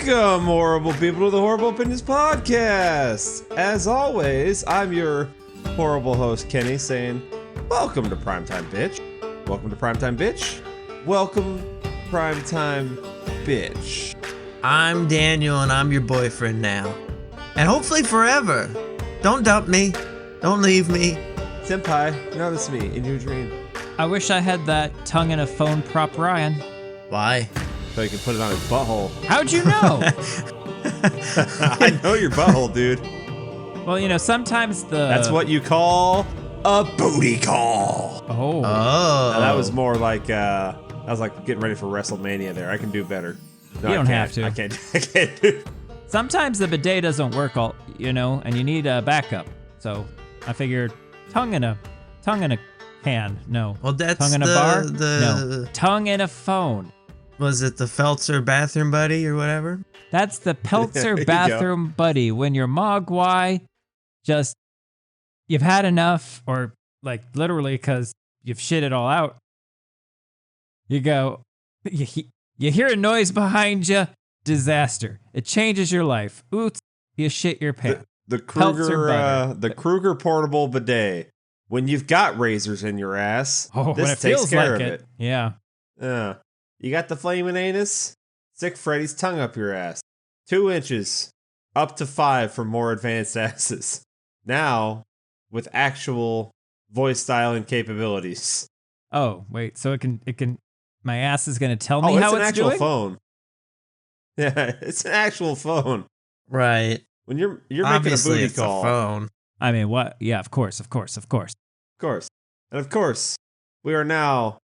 Welcome, horrible people, to the Horrible Opinions Podcast. As always, I'm your horrible host, Kenny, saying, welcome to Primetime Bitch. Welcome to Primetime Bitch. Welcome, Primetime Bitch. I'm Daniel, and I'm your boyfriend now. And hopefully forever. Don't dump me. Don't leave me. Senpai, notice me in your dream. I wish I had that tongue in a phone prop Ryan. Why? So you can put it on his butthole. How'd you know? I know your butthole, dude. Well, you know, sometimes That's what you call a booty call. Oh. Now, that was more like, I was like getting ready for WrestleMania there. I can do better. No, You don't I have can't. to. I can't do. Sometimes the bidet doesn't work and you need a backup. So I figured tongue in a hand. No. Well, that's tongue in a bar? No. the Tongue in a phone. Was it the Feltzer bathroom buddy or whatever? That's the There Peltzer you bathroom buddy. When you're mogwai, you've had enough, or like literally because you've shit it all out. You go, you hear a noise behind you, disaster. It changes your life. Oops, you shit your pants. The Peltzer Kruger portable bidet. When you've got razors in your ass, Oh, when this it takes feels care like of it. Yeah. You got the flaming anus? Stick Freddy's tongue up your ass. 2 inches, up to 5 for more advanced asses. Now, with actual voice styling capabilities. Oh, wait. So it can. My ass is gonna tell me Oh, how it's an it's actual doing. phone. Yeah, it's an actual phone. Right. When you're Obviously, making a it's booty call. a phone. I mean, what? Yeah, of course. Of course. And of course, we are now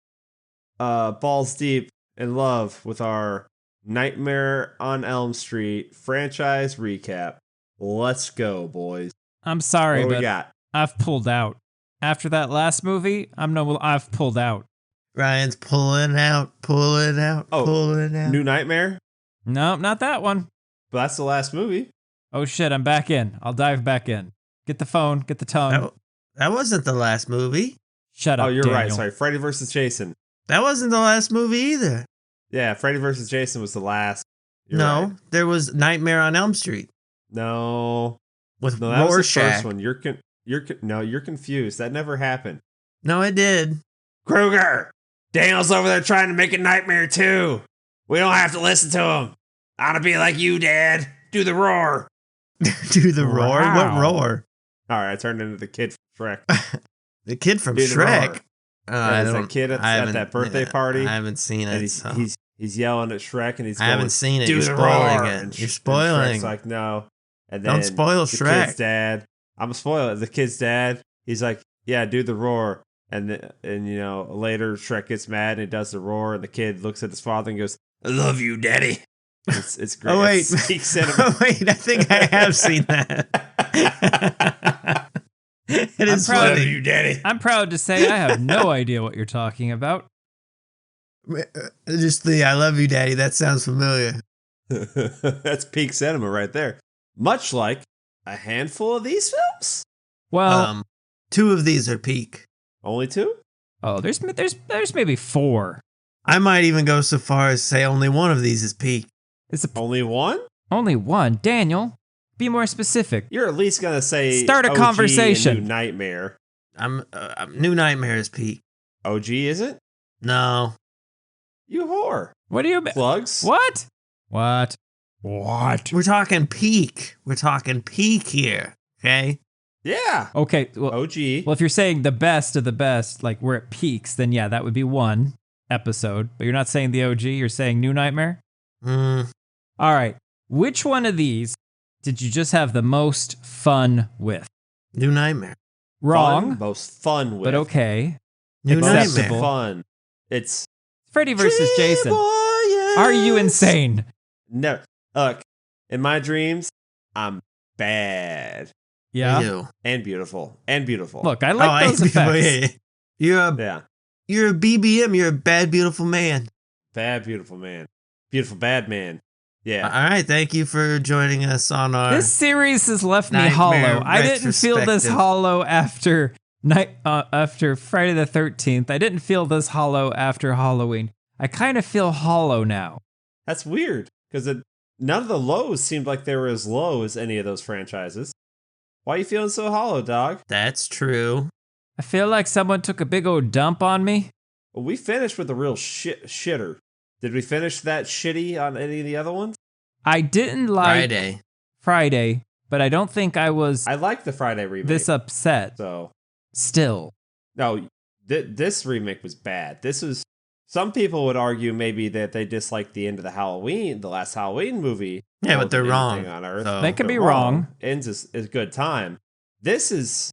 balls deep in love with our Nightmare on Elm Street franchise recap. Let's go, boys. I'm sorry, What do we but got? I've pulled out. After that last movie, I've pulled out. Ryan's pulling out. Oh, New Nightmare? No, not that one. But that's the last movie. Oh shit, I'm back in. I'll dive back in. Get the phone, get the tongue. That wasn't the last movie. Shut up, Oh, you're Daniel. right. Sorry. Freddy vs. Jason. That wasn't the last movie either. Yeah, Freddy vs. Jason was the last. You're No, right. there was Nightmare on Elm Street No. with No, that was the Rorschach. first one. You're confused. That never happened. No, it did. Kruger! Daniel's over there trying to make a nightmare too. We don't have to listen to him. I want to be like you, Dad. Do the roar. Do the roar? Wow. What roar? All right, I turned into the kid from Shrek. The kid from Do the Shrek. roar. I There's don't. that kid I at haven't- that birthday party. I haven't seen And it. he's, So. he's yelling at Shrek and he's I going, haven't seen it. do You're the spoiling roar. it. And You're Shrek's spoiling. like, no. And then Don't spoil the Shrek. kid's dad, I'm a spoiler. The kid's dad, he's like, yeah, do the roar. And you know, later Shrek gets mad and he does the roar, and the kid looks at his father and goes, I love you, Daddy. It's great. Oh wait, It's peak cinema. oh wait, I think I have seen that. It is proud of funny. you, Daddy. I'm proud to say I have no idea what you're talking about. Just the "I love you, Daddy." That sounds familiar. That's peak cinema right there. Much like a handful of these films. Well, 2 of these are peak. Only 2? there's maybe 4. I might even go so far as say only one of these is peak. It's Only 1? only one. Daniel, be more specific. You're at least gonna say Start a OG conversation. And New Nightmare. I'm New Nightmare is peak. OG is it? No, You whore. What do you mean? Plugs. What? What? What? we're talking peak. We're talking peak here. Okay. Yeah. Okay, well, OG. if you're saying the best of the best, like we're at peaks, then yeah, that would be 1 episode. But you're not saying the OG, you're saying New Nightmare? Mm, All right. Which one of these did you just have the most fun with? New Nightmare. Wrong, Fun, most fun with. but okay. New Most Nightmare. Acceptable. fun. It's Freddy versus Jason. Are you insane? No. Look, in my dreams, I'm bad Yeah. You. and beautiful and beautiful. Look, I like those effects. Yeah. You're a BBM. You're a bad, beautiful man. Bad, beautiful man. Beautiful, bad man. Yeah. All right. Thank you for joining us on our. This series has left me Nightmare hollow. I didn't feel this retrospective. hollow after Friday the 13th. I didn't feel this hollow after Halloween. I kind of feel hollow now. That's weird because none of the lows seemed like they were as low as any of those franchises. Why are you feeling so hollow, dog? That's true. I feel like someone took a big old dump on me. Well, we finished with a real shitter. Did we finish that shitty on any of the other ones? I didn't like Friday, but I don't think I was I like the Friday remake. this upset. So Still. no, this remake was bad. This is some people would argue maybe that they disliked the end of the last Halloween movie. Yeah, but they're wrong. On Earth. So. They could be wrong. Ends is a good time. This is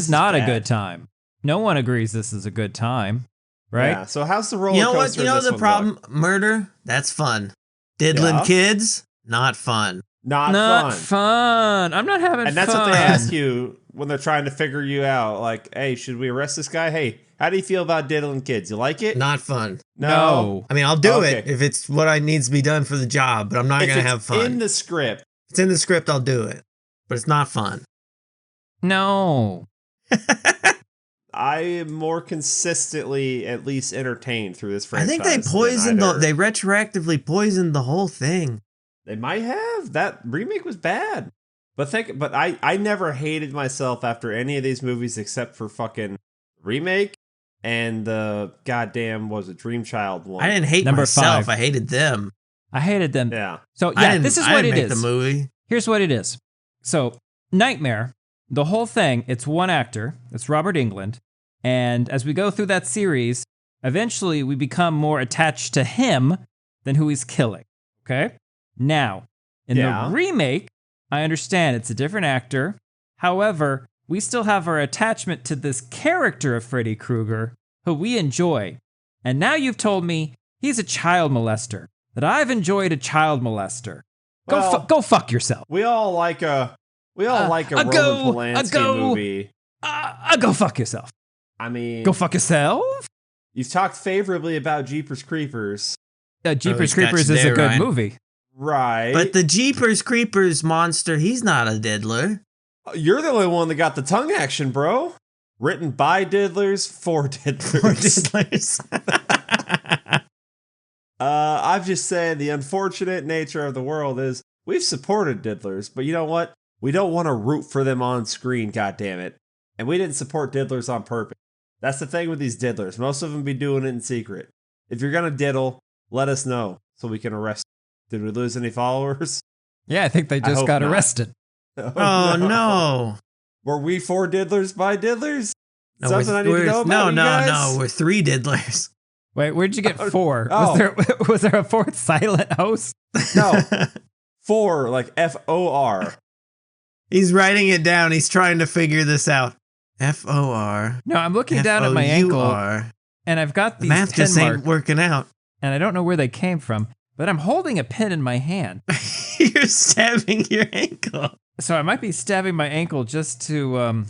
not bad. a good time. No one agrees this is a good time, right? Yeah. So how's the roller You know what? coaster? You know in this the one problem? look? Murder? That's fun. Diddling Yeah. kids? Not fun. Not fun. I'm not having fun. And that's what they ask you when they're trying to figure you out. Like, hey, should we arrest this guy? Hey, how do you feel about diddling kids? You like it? Not fun. No. I mean, I'll do Okay. it if it's what I needs to be done for the job, but I'm not If going to it's have fun. in the script. If it's in the script, I'll do it. But it's not fun. No. I am more consistently at least entertained through this I franchise. think they poisoned they retroactively poisoned the whole thing. They might have. That remake was bad. But I never hated myself after any of these movies except for fucking remake and the goddamn Dream Child one. I didn't hate Number myself. 5. I hated them. I hated them. Yeah. So I yeah, didn't- this is I what didn't it make is. the movie. Here's what it is. So Nightmare, the whole thing, it's one actor. It's Robert Englund. And as we go through that series, eventually we become more attached to him than who he's killing. Okay? Now, in Yeah. the remake, I understand it's a different actor. However, we still have our attachment to this character of Freddy Krueger, who we enjoy. And now you've told me he's a child molester, that I've enjoyed a child molester. Well, Go fuck yourself. We all like a Roman go- Polanski go- movie. Go fuck yourself. I mean, Go fuck yourself. you've talked favorably about Jeepers Creepers. Jeepers he's got Creepers you is a there, good Ryan. movie. Right. But the Jeepers Creepers monster, he's not a diddler. You're the only one that got the tongue action, bro. Written by diddlers for diddlers. I'm just saying the unfortunate nature of the world is we've supported diddlers, but you know what? We don't want to root for them on screen, goddammit. And we didn't support diddlers on purpose. That's the thing with these diddlers. Most of them be doing it in secret. If you're going to diddle, let us know so we can arrest them. Did we lose any followers? Yeah, I think they just hope got not. arrested. Oh, no. Were we 4 diddlers by diddlers? No, Something I need to know about you guys? No. We're 3 diddlers. Wait, where'd you get 4? Oh. Was there a 4th silent host? No. 4, like FOR. He's writing it down. He's trying to figure this out. FOR. No, I'm looking down at my ankle, FOUR. and I've got The these math pin just ain't marks, working out. and I don't know where they came from, but I'm holding a pin in my hand. You're stabbing your ankle. So I might be stabbing my ankle just to,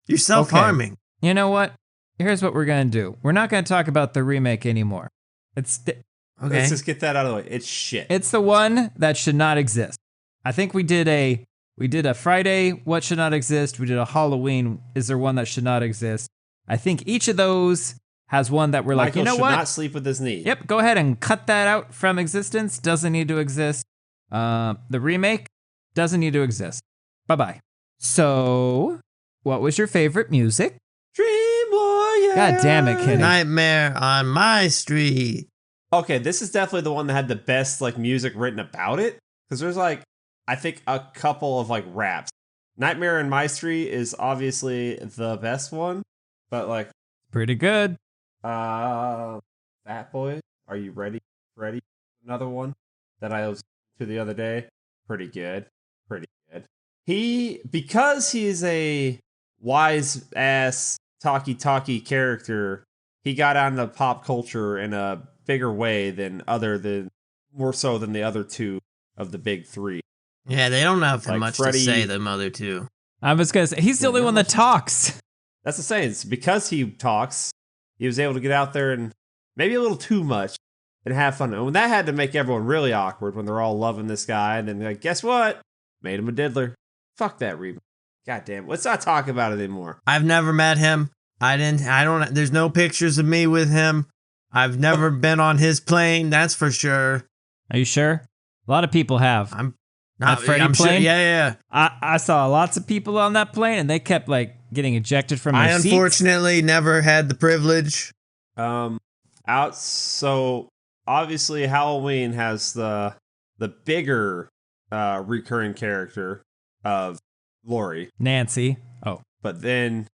You're self-harming. you know what? Here's what we're going to do. We're not going to talk about the remake anymore. Okay. Let's just get that out of the way. It's shit. It's the one that should not exist. I think we did a Friday, what should not exist. We did a Halloween, is there one that should not exist? I think each of those has one that we're like, Michael you know should what? not sleep with his knee. Yep, go ahead and cut that out from existence. Doesn't need to exist. The remake doesn't need to exist. Bye-bye. So, what was your favorite music? Dream Warrior. God damn it, Kenny. Nightmare on my street. Okay, this is definitely the one that had the best like music written about it. Because there's like, I think a couple of like raps. Nightmare on My Street is obviously the best one. But like, Pretty good. Fat Boy, are you ready? Ready? Another one that I listened to the other day. Pretty good. Pretty good. Because he's a wise ass talky character, he got out into pop culture in a bigger way more so than the other 2 of the big 3. Yeah, they don't have Like much Freddy- to say, them other 2. I was going to say, he's the only one that talks. That's the saying. It's because he talks, he was able to get out there and maybe a little too much and have fun. And that had to make everyone really awkward when they're all loving this guy. And then like, guess what? Made him a diddler. Fuck that remake. God damn. Let's not talk about it anymore. I've never met him. There's no pictures of me with him. I've never been on his plane, that's for sure. Are you sure? A lot of people have. I'm That not. Freddy I'm sure. plane? Yeah. I saw lots of people on that plane, and they kept like getting ejected from their I seats. unfortunately never had the privilege. So obviously Halloween has the bigger recurring character of Laurie, Nancy. Oh, but then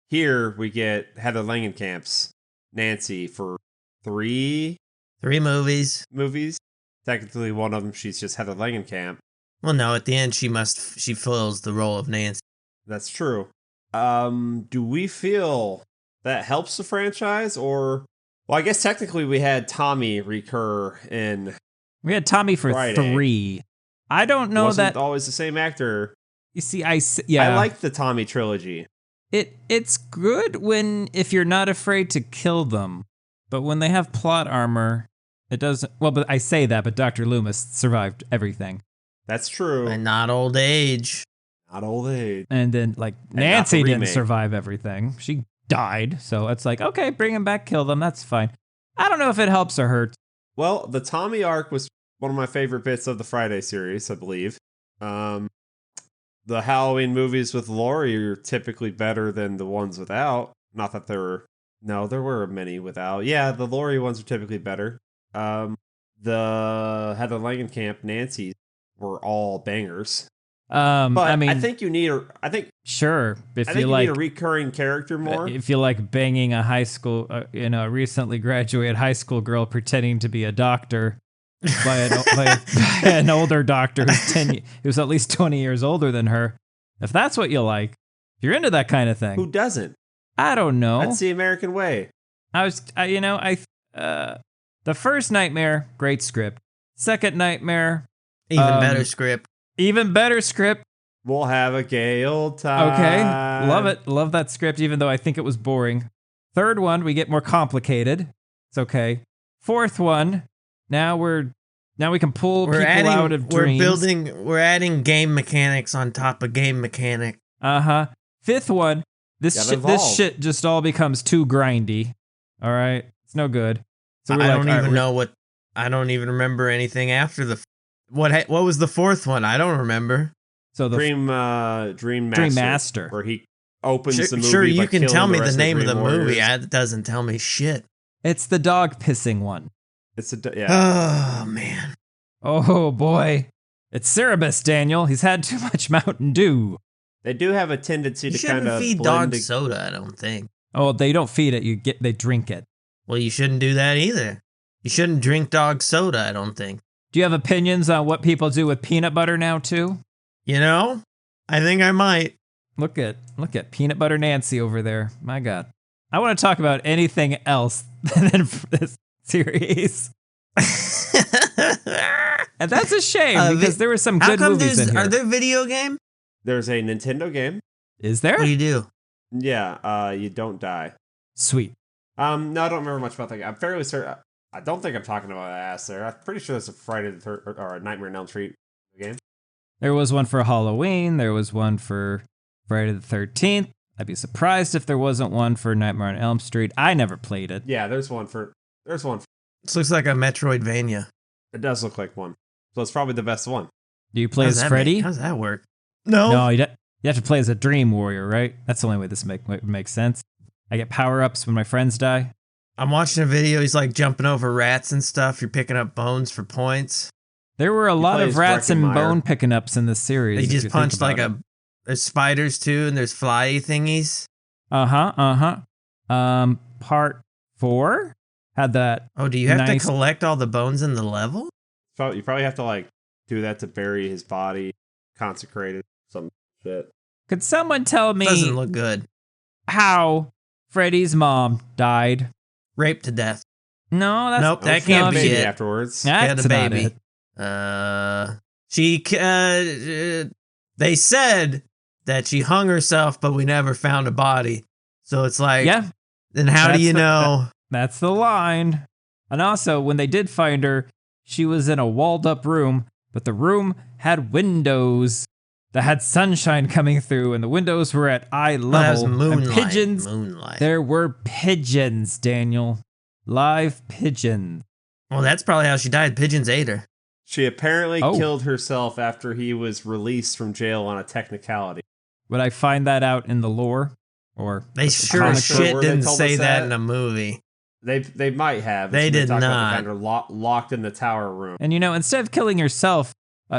here we get Heather Langenkamp's Nancy for 3 3 movies. movies. Technically, one of them she's just Heather Langenkamp. Well, no, at the end she fills the role of Nancy. That's true. Do we feel that helps the franchise, or well, I guess technically we had Tommy recur in. we had Tommy for Friday. 3. I don't know Wasn't that. always the same actor. You see, I like the Tommy trilogy. It's good if you're not afraid to kill them, but when they have plot armor, it doesn't. Well, but I say that, but Dr. Loomis survived everything, That's true. And not old age. Not old age. and then like not Nancy the didn't remake. survive everything. She died, so it's like okay, bring him back, kill them. That's fine. I don't know if it helps or hurts. Well, the Tommy arc was one of my favorite bits of the Friday series, I believe. The Halloween movies with Laurie are typically better than the ones without. Not that there were. No, there were many without. Yeah, the Laurie ones are typically better. The Heather Langenkamp, Nancy were all bangers. But I mean, I think you need sure, if I you think you like need a recurring character more. if you like banging a high school, a recently graduated high school girl pretending to be a doctor by an older doctor who's at least 20 years older than her. If that's what you like, if you're into that kind of thing. Who doesn't? I don't know. That's the American way. The first Nightmare, great script. Second Nightmare, Even better script. even better script. We'll have a gay old time. Okay, love it. Love that script, even though I think it was boring. Third one, we get more complicated. It's okay. Fourth one, now we can pull people out of dreams. We're adding game mechanics on top of game mechanic. Fifth one, this shit just all becomes too grindy. All right, it's no good. So I don't even remember anything after the. What was the fourth one? I don't remember. So the Dream Master, Dream Master, where he opens the movie. Sure, you by can killing tell me rest the name of Dream the Warriors. movie. That doesn't tell me shit. it's the dog pissing one. It's yeah. Oh man. Oh boy, it's Cerebus, Daniel. He's had too much Mountain Dew. They do have a tendency You to kind shouldn't of feed blend. dogs soda. I don't think. Oh, they don't feed it. They drink it. Well, you shouldn't do that either. You shouldn't drink dog soda. I don't think. Do you have opinions on what people do with peanut butter now too? You know, I think I might. Look at Peanut Butter Nancy over there. My God. I want to talk about anything else than this series. And that's a shame because there were some good movies in here. Are there video games? There's a Nintendo game. Is there? What do you do? Yeah, you don't die. Sweet. No, I don't remember much about that game. I'm fairly certain. I don't think I'm talking about ass there. I'm pretty sure there's a Friday the Third or a Nightmare on Elm Street game. There was one for Halloween. There was one for Friday the 13th. I'd be surprised if there wasn't one for Nightmare on Elm Street. I never played it. Yeah, there's one. This looks like a Metroidvania. It does look like one. So it's probably the best one. Do you play as Freddy? How does that work? No. No, you have to play as a Dream Warrior, right? That's the only way this makes sense. I get power-ups when my friends die. I'm watching a video. He's like jumping over rats and stuff. You're picking up bones for points. There were a lot play of as rats and Breckenmeyer. bone picking ups in this series. They if just you think punched about like it. there's spiders too, and there's fly thingies. Part 4 had that. Oh, do you have Nice. to collect all the bones in the level? So you probably have to like do that to bury his body, consecrated, some shit. Could someone tell me Doesn't look good. how Freddy's mom died? Raped to death. No, that's Nope, that She had a can't be baby it. afterwards. That's Had a not baby. it. They said that she hung herself, but we never found a body. So it's like, Yeah, then how do That's you the- know? that's the line. And also, when they did find her, she was in a walled-up room, but the room had windows that had sunshine coming through, and the windows were at eye Well, that was level. And moonlight. pigeons. Moonlight. There were pigeons, Daniel. Live pigeons. Well, that's probably how she died. Pigeons ate her. She apparently Oh. killed herself after he was released from jail on a technicality. Would I find that out in the lore? Or They sure I'm as not sure shit where they didn't told say us that that. in a movie. They might have. They did talked about not. they found her locked in the tower room. And instead of killing herself,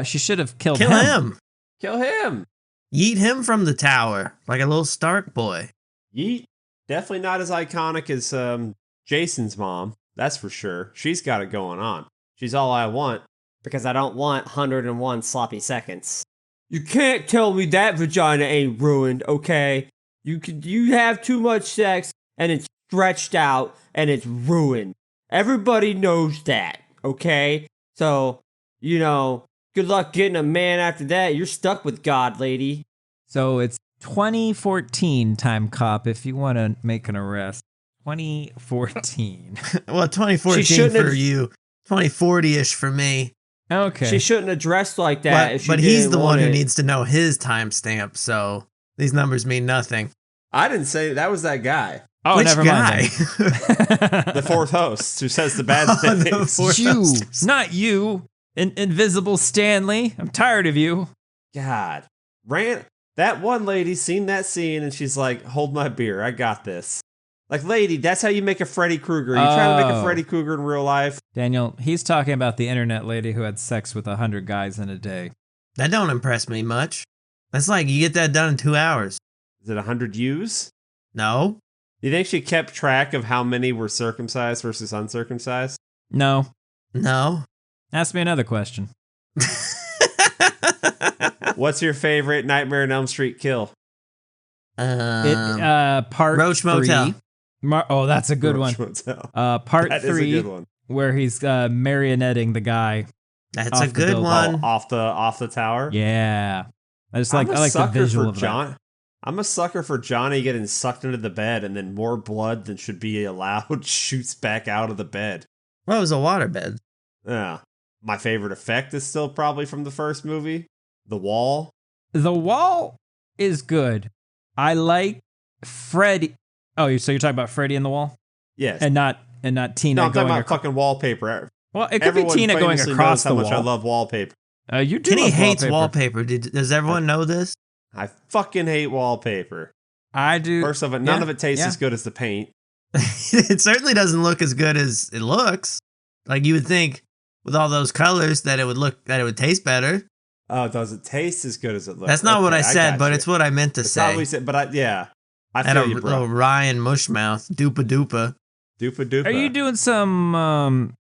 she should have killed Kill him. Kill him. Yeet him from the tower like a little Stark boy. Yeet. Definitely not as iconic as Jason's mom. That's for sure. She's got it going on. She's all I want. Because I don't want 101 sloppy seconds. You can't tell me that vagina ain't ruined, okay? You have too much sex and it's stretched out and it's ruined. Everybody knows that, okay? So, good luck getting a man after that. You're stuck with God, lady. So it's 2014 time cop if you want to make an arrest. 2014. Well, 2014 for you, 2040-ish for me. Okay. She shouldn't have dressed like that. But he's the one who needs to know his timestamp, so these numbers mean nothing. I didn't say that was that guy. Oh, Which never guy? mind. The fourth host who says the bad things. fourth You, host. not you, Invisible Stanley. I'm tired of you. God. That one lady seen that scene and she's like, hold my beer. I got this. Like, lady, that's how you make a Freddy Krueger. You trying to make a Freddy Krueger in real life? Daniel, he's talking about the internet lady who had sex with 100 guys in a day. That don't impress me much. That's like you get that done in 2 hours. Is it 100 U's? No. You think she kept track of how many were circumcised versus uncircumcised? No. No. Ask me another question. What's your favorite Nightmare on Elm Street kill? Part Roach 3. Motel. Oh, that's a good Roach one. Motel. Part That is 3, a good one. where he's marionetting the guy. That's Off a the good building. one. Off the tower? Yeah. I I'm like the sucker visual for of that. John. I'm a sucker for Johnny getting sucked into the bed and then more blood than should be allowed shoots back out of the bed. Well, it was a waterbed. Yeah. My favorite effect is still probably from the first movie. The wall. The wall is good. I like Freddy. Oh, so you're talking about Freddy in the wall? Yes. And not Tina no, I'm talking going about across. fucking wallpaper. Well, it could Everyone be Tina going famously across knows the how much I wall. love wallpaper. You do Kenny love hates wallpaper. wallpaper. Does everyone know this? I fucking hate wallpaper. I do. First of all, none of it tastes as good as the paint. It certainly doesn't look as good as it looks. Like you would think with all those colors that it would taste better. Oh, does it taste as good as it looks? That's not what I got said, but you. it's what I meant to It's say. not what we said, but I Had feel a you, bro. little Ryan Mushmouth, dupa dupa. Doopa doopa. Are you doing some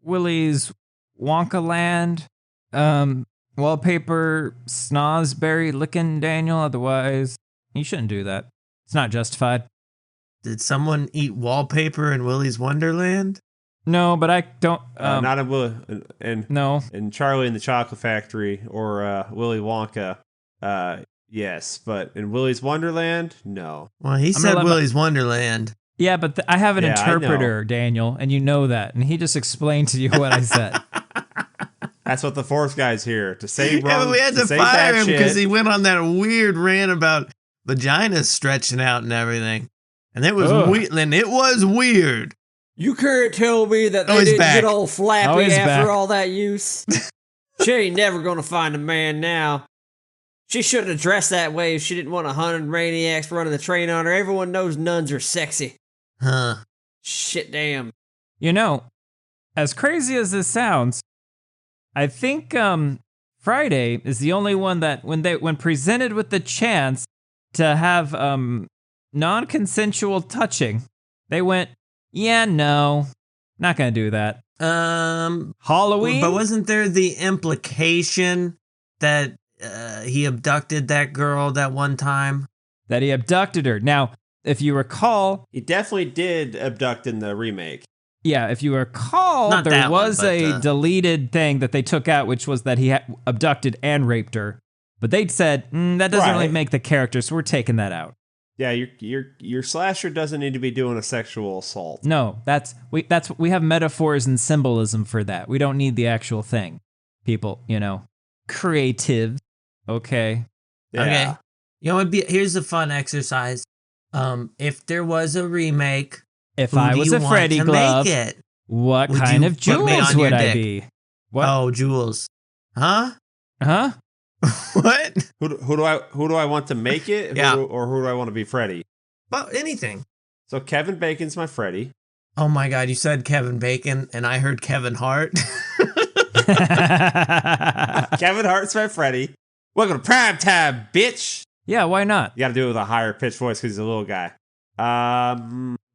Willy's Wonka Land wallpaper snozberry licking, Daniel? Otherwise, you shouldn't do that. It's not justified. Did someone eat wallpaper in Willy's Wonderland? No, but I don't. not in Willy and No. in Charlie and the Chocolate Factory or Willy Wonka. Yes, but in Willy's Wonderland, no. Well, he I'm said gonna let Willy's Wonderland. Yeah, but I have an Yeah, I know. interpreter, Daniel, and you know that, and he just explained to you what I said. That's what the fourth guy's here to say wrong. Yeah, but we had to say fire bad him shit. because he went on that weird rant about vaginas stretching out and everything, and it was weird. You can't tell me that Oh, they he's didn't back. get all flappy Oh, he's after back. all that use. She ain't never gonna find a man now. She shouldn't have dressed that way if she didn't want 100 maniacs running the train on her. Everyone knows nuns are sexy. Huh? Shit damn. You know, as crazy as this sounds, I think Friday is the only one that when presented with the chance to have non-consensual touching, they went, yeah, no, not gonna do that. Halloween, But wasn't there the implication that he abducted that girl that one time? that he abducted her. Now, if you recall, He definitely did abduct in the remake. yeah, if you recall, Not there that one, was but, a deleted thing that they took out, which was that he abducted and raped her. But they said that doesn't really Right. make the character, so we're taking that out. Yeah, your slasher doesn't need to be doing a sexual assault. No, we have metaphors and symbolism for that. We don't need the actual thing. People, creative. Okay. Yeah. Okay. Here's a fun exercise. If there was a remake, If who I do was you a want Freddy to glove, make it? what Would kind you of put me jewels on your would I dick? be? What? Oh, Jules. Huh? Huh? What? Who do I want to make it? Yeah. Or who do I want to be Freddy? Well, anything. So Kevin Bacon's my Freddy. Oh my God, you said Kevin Bacon, and I heard Kevin Hart. Kevin Hart's my Freddy. Welcome to Prime Time, bitch. Yeah, why not? You got to do it with a higher pitched voice because he's a little guy.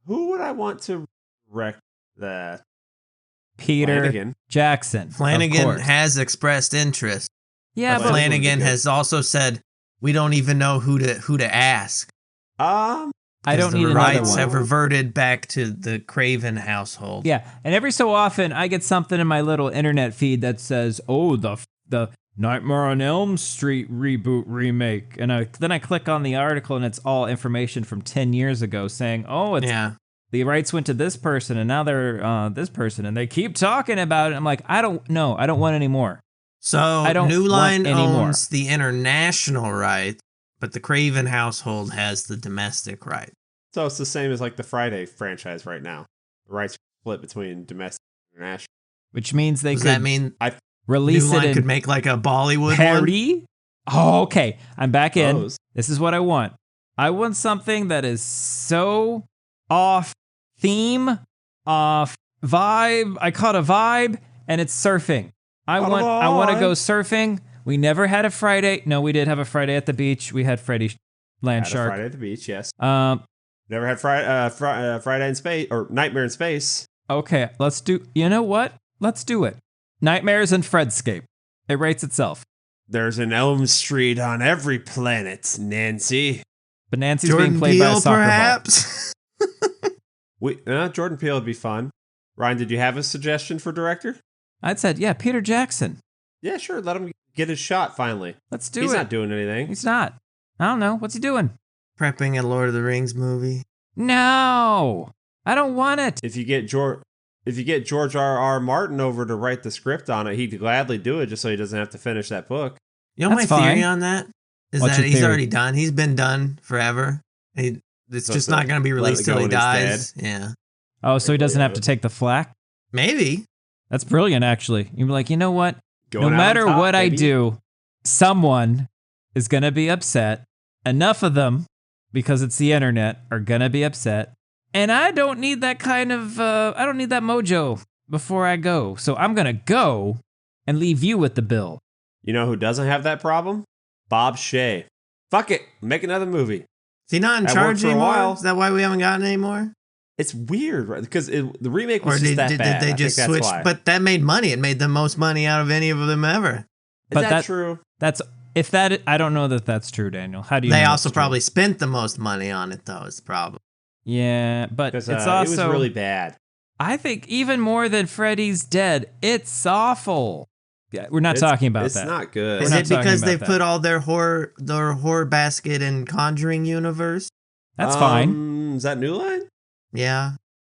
Who would I want to wreck that? Peter Flanagan. Jackson. of Flanagan course. has expressed interest. Yeah, But but Flanagan would be good. has also said we don't even know who to ask. Um, I don't need the another rights one. have reverted back to the Craven household. Yeah, and every so often I get something in my little internet feed that says, "Oh, the Nightmare on Elm Street reboot remake," and then I click on the article and it's all information from 10 years ago saying, "Oh, it's Yeah. the rights went to this person and now they're this person and they keep talking about it." I'm like, I don't know, I don't want any more. So I don't New want Line any more. owns the international rights, but the Craven household has the domestic right. so it's the same as like the Friday franchise right now. The rights split between domestic and international. Which means they Does could that mean New release it Line in could make like a Bollywood one? parody. Oh, okay, I'm back in. Those. This is what I want. I want something that is so off theme, off vibe. I caught a vibe, and it's surfing. I want to go surfing. We never had a Friday. No, we did have a Friday at the beach. We had Freddy Land Had a Shark. Friday at the beach, yes. Um, Never had Friday in Space or Nightmare in Space. okay, let's do. You know what? Let's do it. Nightmares and Fredscape. It rates itself. There's an Elm Street on every planet, Nancy. But Nancy's Jordan being played by a Peele, soccer ball. perhaps? Jordan Peele would be fun. Ryan, did you have a suggestion for director? I'd said, yeah, Peter Jackson. Yeah, sure. Let him get his shot finally. Let's do He's it. not doing anything. He's not. I don't know. What's he doing? Prepping a Lord of the Rings movie. No, I don't want it. If you get George R.R. Martin over to write the script on it, he'd gladly do it just so he doesn't have to finish that book. You know That's my theory fine. on that? Is What's that your he's theory? already done. He's been done forever. It's So just not going to be let it released till go he when he's dies. Yeah. Oh, so he doesn't have to take the flack? Maybe. That's brilliant, actually. You'd be like, you know what? Going No out on matter top, what I baby. do, someone is going to be upset. Enough of them, because it's the internet, are going to be upset. And I don't need that kind of, I don't need that mojo before I go. So I'm going to go and leave you with the bill. You know who doesn't have that problem? Bob Shaye. Fuck it, make another movie. Is he not in That charge worked for a anymore? while. Is that why we haven't gotten any more? It's weird, right? Because the remake Or was just did, that did, bad. did they I just think switch? that's why. But that made money. It made the most money out of any of them ever. Is but that that- true? That's, if that, I don't know that that's true, Daniel. How do you They know also that's true? probably spent the most money on it, though, is the problem. Yeah, but Because it's it also, was really bad. I think even more than Freddy's Dead, it's awful. Yeah, we're not It's- talking about it's that. not good. Is not it talking because about they've that. put all their horror basket in Conjuring universe? That's fine. Is that New Line? Yeah.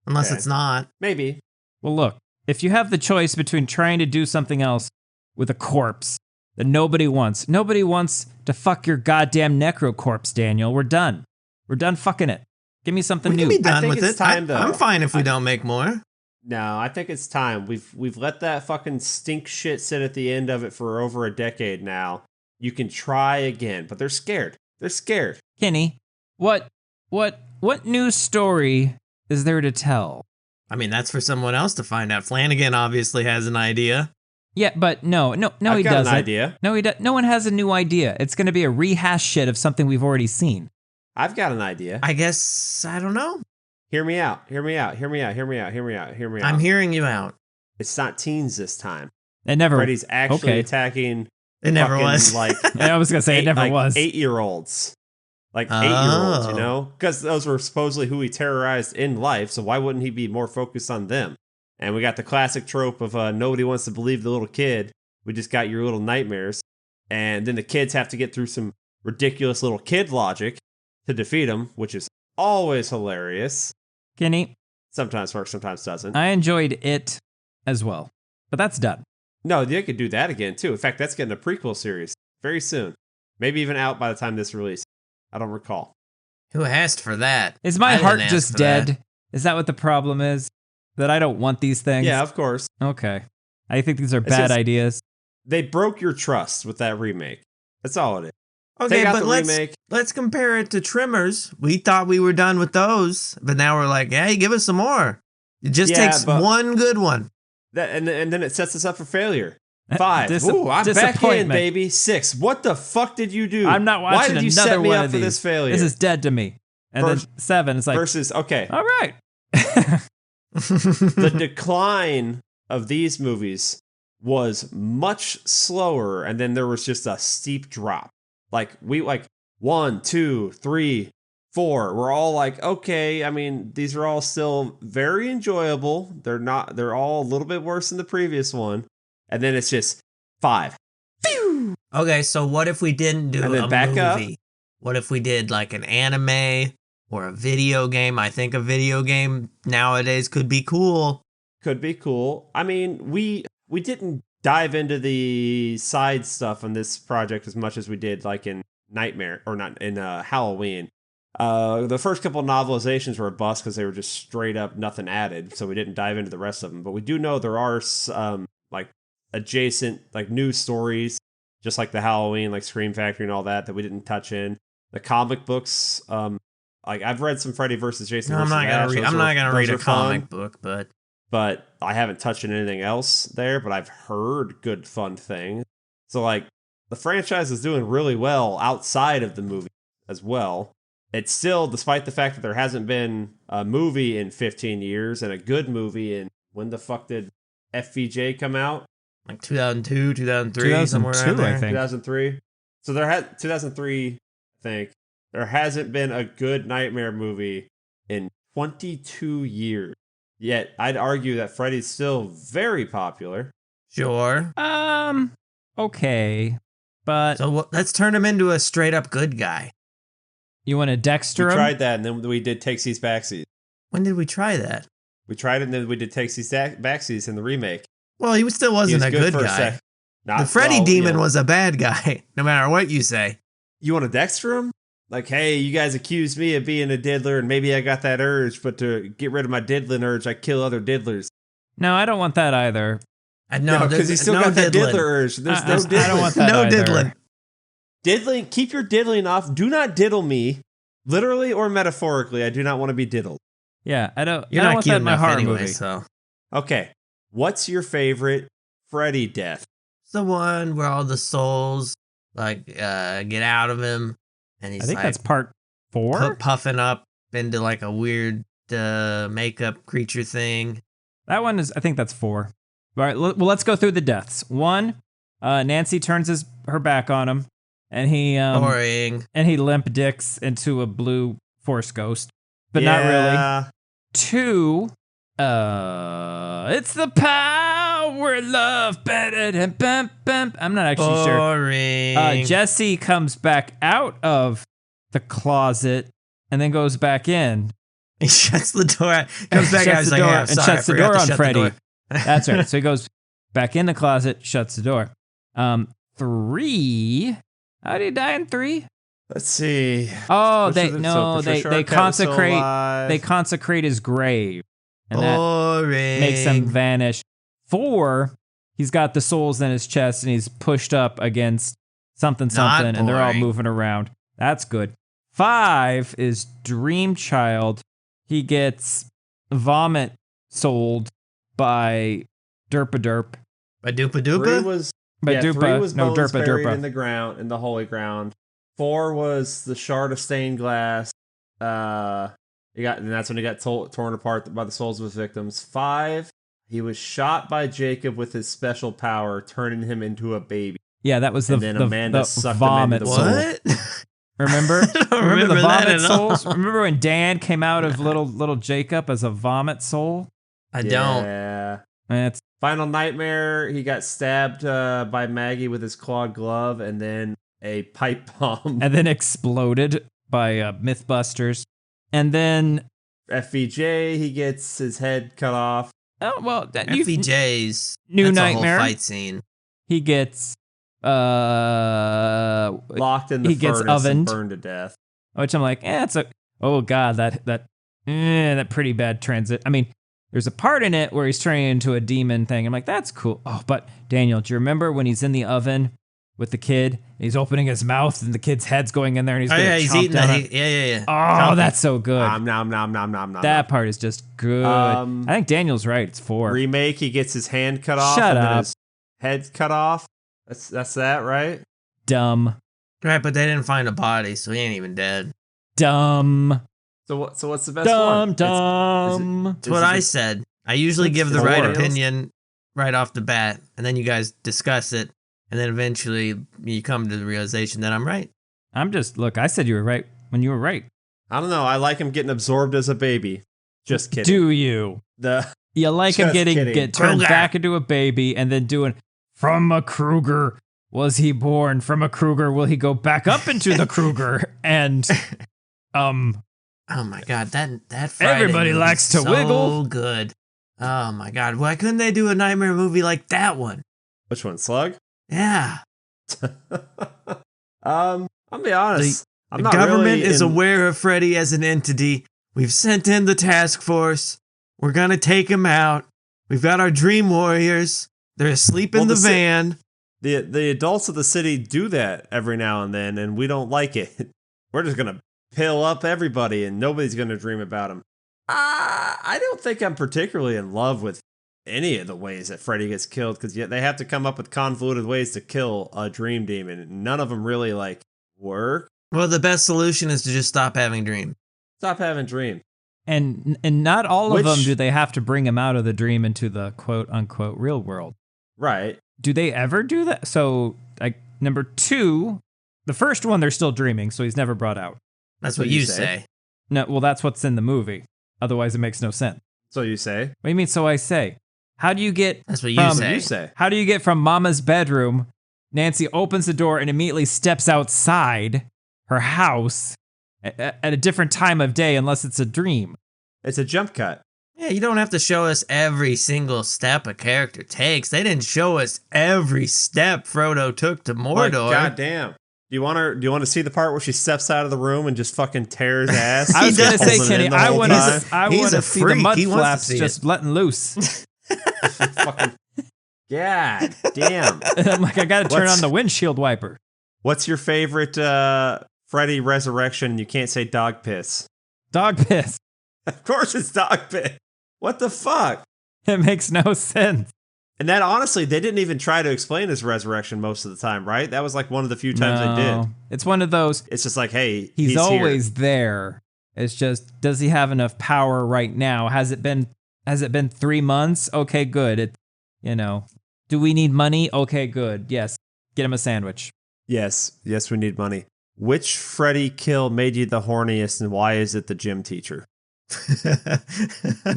Unless Okay. it's not. Maybe. Well, look, if you have the choice between trying to do something else with a corpse that nobody wants to fuck your goddamn necro corpse, Daniel. We're done. We're done fucking it. Give me something We new. can be done think with it's it. time, though. I'm fine if we don't make more. No, I think it's time. We've let that fucking stink shit sit at the end of it for over a decade now. You can try again, but they're scared. They're scared. Kenny, what new story is there to tell? I mean, that's for someone else to find out. Flanagan obviously has an idea. Yeah, but no, I've he got doesn't. an idea. No, he does. No one has a new idea. It's going to be a rehash shit of something we've already seen. I've got an idea. I guess, I don't know. Hear me out. Hear me out. Hear me out. Hear me out. Hear me out. Hear me out. I'm hearing you out. It's not teens this time. It never. Freddy's actually okay. attacking. It never fucking, was. Like I was gonna say it never was. 8-year-olds. Like Oh. 8-year-olds, you know? Because those were supposedly who he terrorized in life, so why wouldn't he be more focused on them? And we got the classic trope of nobody wants to believe the little kid. We just got your little nightmares. And then the kids have to get through some ridiculous little kid logic to defeat him, which is always hilarious. Kenny, Sometimes works, sometimes doesn't. I enjoyed it as well, but that's done. No, they could do that again, too. In fact, that's getting a prequel series very soon. Maybe even out by the time this releases. I don't recall. Who asked for that? Is my I didn't heart ask just for that. dead? Is that what the problem is? That I don't want these things? Yeah, of course. Okay. I think these are It's bad just- ideas. They broke your trust with that remake. That's all it is. Okay, Take out but the remake. let's compare it to Tremors. We thought we were done with those, but now we're like, hey, give us some more. It just Yeah, takes but- one good one. And then it sets us up for failure. 5. Dis- Ooh, I'm back in, disappointment. baby. 6. What the fuck did you do? I'm not Why watching did you another set me one up of for these. this failure? This is dead to me. And Vers- then 7 is like, Versus, okay, all right. the decline of these movies was much slower, and then there was just a steep drop. Like 1, 2, 3, 4. We're all like, okay. I mean, these are all still very enjoyable. They're all a little bit worse than the previous one, and then it's just 5. Okay, so what if we didn't do And then a back movie? up. What if we did like an anime or a video game? I think a video game nowadays could be cool. Could be cool. I mean, we didn't dive into the side stuff on this project as much as we did like in Nightmare or not in Halloween. The first couple of novelizations were a bust because they were just straight up nothing added, so we didn't dive into the rest of them. But we do know there are like adjacent like news stories, just like the Halloween, like Scream Factory and all that we didn't touch in. The comic books, like I've read some Freddy versus Jason. No, I'm versus not gonna Ash. read. Those I'm not gonna read those a are fun. comic book, But I haven't touched on anything else there, but I've heard good, fun things. So, like, the franchise is doing really well outside of the movie as well. It's still, despite the fact that there hasn't been a movie in 15 years and a good movie in, when the fuck did FVJ come out? like 2002, 2003, somewhere 2002, around there. I think. 2003. So 2003, I think. There hasn't been a good Nightmare movie in 22 years. Yet, I'd argue that Freddy's still very popular. Sure. Okay. But So let's turn him into a straight up good guy. you want to We Dexter him? tried that, and then we did Takesies Backsies. When did we try that? We tried it, and then we did Takesies Backsies in the remake. Well, he still He wasn't was a good for guy. sec. Not, The Freddy well, demon you know, was a bad guy, no matter what you say. You want to Dexter him? Like, hey, you guys accused me of being a diddler, and maybe I got that urge, but to get rid of my diddling urge, I kill other diddlers. No, I don't want that either. No, because he's still no got that diddling. diddler urge. There's no I diddling. don't want that No either. diddling. Diddling, keep your diddling off. Do not diddle me, literally or metaphorically. I do not want to be diddled. Yeah, I don't. You're I don't not want cute that in my enough horror anyway, movie. so. Okay, what's your favorite Freddy death? It's the one where all the souls like get out of him, and he's I think like that's part 4. puffing up into like a weird makeup creature thing. That one is. I think that's 4. All right. Well, let's go through the deaths. 1, Nancy turns her back on him, and he Boring. limp dicks into a blue force ghost, but not really. 2, it's the power of love. I'm not actually sure. Boring. Jesse comes back out of the closet and then goes back in. He shuts the door. Comes back Shuts out. He's the like, door "Yeah, and sorry, shuts I the forgot door to on shut the Freddy." door." That's right. So he goes back in the closet, shuts the door. 3. How did he die in 3? Let's see. Oh, They they consecrate his grave, and that Boring. makes him vanish. 4, he's got the souls in his chest and he's pushed up against something, Not and they're all boring. moving around. That's good. 5 is Dream Child. He gets vomit sold by Derpa Derp. By Doopa 3 Doopa. was By yeah, Dupa, 3 was no, bones Derpa buried Derpa. in the ground, in the holy ground. 4 was the shard of stained glass. And that's when he got torn apart by the souls of his victims. 5, he was shot by Jacob with his special power, turning him into a baby. Yeah, that was the, And then the, Amanda the sucked him into vomit the soul. What? Remember? I don't remember the that vomit at all. souls? Remember when Dan came out of little Jacob as a vomit soul? I don't. Yeah. It's Final Nightmare, he got stabbed by Maggie with his clawed glove, and then a pipe bomb. and then exploded by Mythbusters. And then FVJ, he gets his head cut off. oh well, you, FVJ's New that's Nightmare. A whole fight scene. he gets Locked in the He gets furnace and ovened. burned to death. which I'm like, it's a oh god, that pretty bad transit. I mean, there's a part in it where he's turning into a demon thing. I'm like, that's cool. Oh, but Daniel, do you remember when he's in the oven with the kid? And he's opening his mouth and the kid's head's going in there and he's he's eating that. Yeah. Oh, that's so good. Nom. That part is just good. I think Daniel's right. It's 4. Remake, he gets his hand cut off. Shut and then up. his head cut off. That's that, right? Dumb. Right, but they didn't find a body, so he ain't even dead. Dumb. So what's the best one? Dumb. That's what I said. I usually give the 4. right opinion right off the bat, and then you guys discuss it, and then eventually you come to the realization that I'm right. Look, I said you were right when you were right. I don't know. I like him getting absorbed as a baby. Just kidding. Do you? You like him Just get turned Kruger. back into a baby and then doing, from a Kruger was he born? From a Kruger will he go back up into the Kruger? And, Oh my god, that Friday Everybody movie likes is to wiggle. So good. Oh my god, why couldn't they do a nightmare movie like that one? Which one, Slug? Yeah. I'll be honest. I'm The not government really is in- aware of Freddy as an entity. We've sent in the task force. We're gonna take him out. We've got our dream warriors. They're asleep in Well, the the ci- van. The adults of the city do that every now and then, and we don't like it. We're just gonna pill up everybody, and nobody's gonna dream about him. I don't think I'm particularly in love with any of the ways that Freddy gets killed, because they have to come up with convoluted ways to kill a dream demon. And none of them really work. Well, the best solution is to just stop having dreams. Stop having dreams. and not all of them Which- do they have to bring him out of the dream into the quote unquote real world. Right. Do they ever do that? So, number 2, the first one, they're still dreaming, so he's never brought out. That's what you say. No, well, that's what's in the movie. Otherwise, it makes no sense. So you say? What do you mean, so I say? How do you get That's what you from, say. You say. How do you get from Mama's bedroom? Nancy opens the door and immediately steps outside her house at a different time of day, unless it's a dream. It's a jump cut. Yeah, you don't have to show us every single step a character takes. They didn't show us every step Frodo took to Like, Mordor. goddamn. Do you want to see the part where she steps out of the room and just fucking tears ass? I was He gonna does. say, Holding it Kenny, in the I whole want time. to He's a see the freak. mud He wants to flaps see just letting loose. Fucking, God damn. I'm like, I gotta turn What's- on the windshield wiper. What's your favorite Freddy resurrection? You can't say dog piss. Dog piss. Of course it's dog piss. What the fuck? It makes no sense. And that honestly, they didn't even try to explain his resurrection most of the time, right? That was like one of the few times they did. No. It's one of those, It's just like, hey, he's here. always there. It's just, does he have enough power right now? Has it been 3 months? Okay, good. Do we need money? Okay, good. Yes. Get him a sandwich. Yes, we need money. Which Freddy kill made you the horniest, and why is it the gym teacher?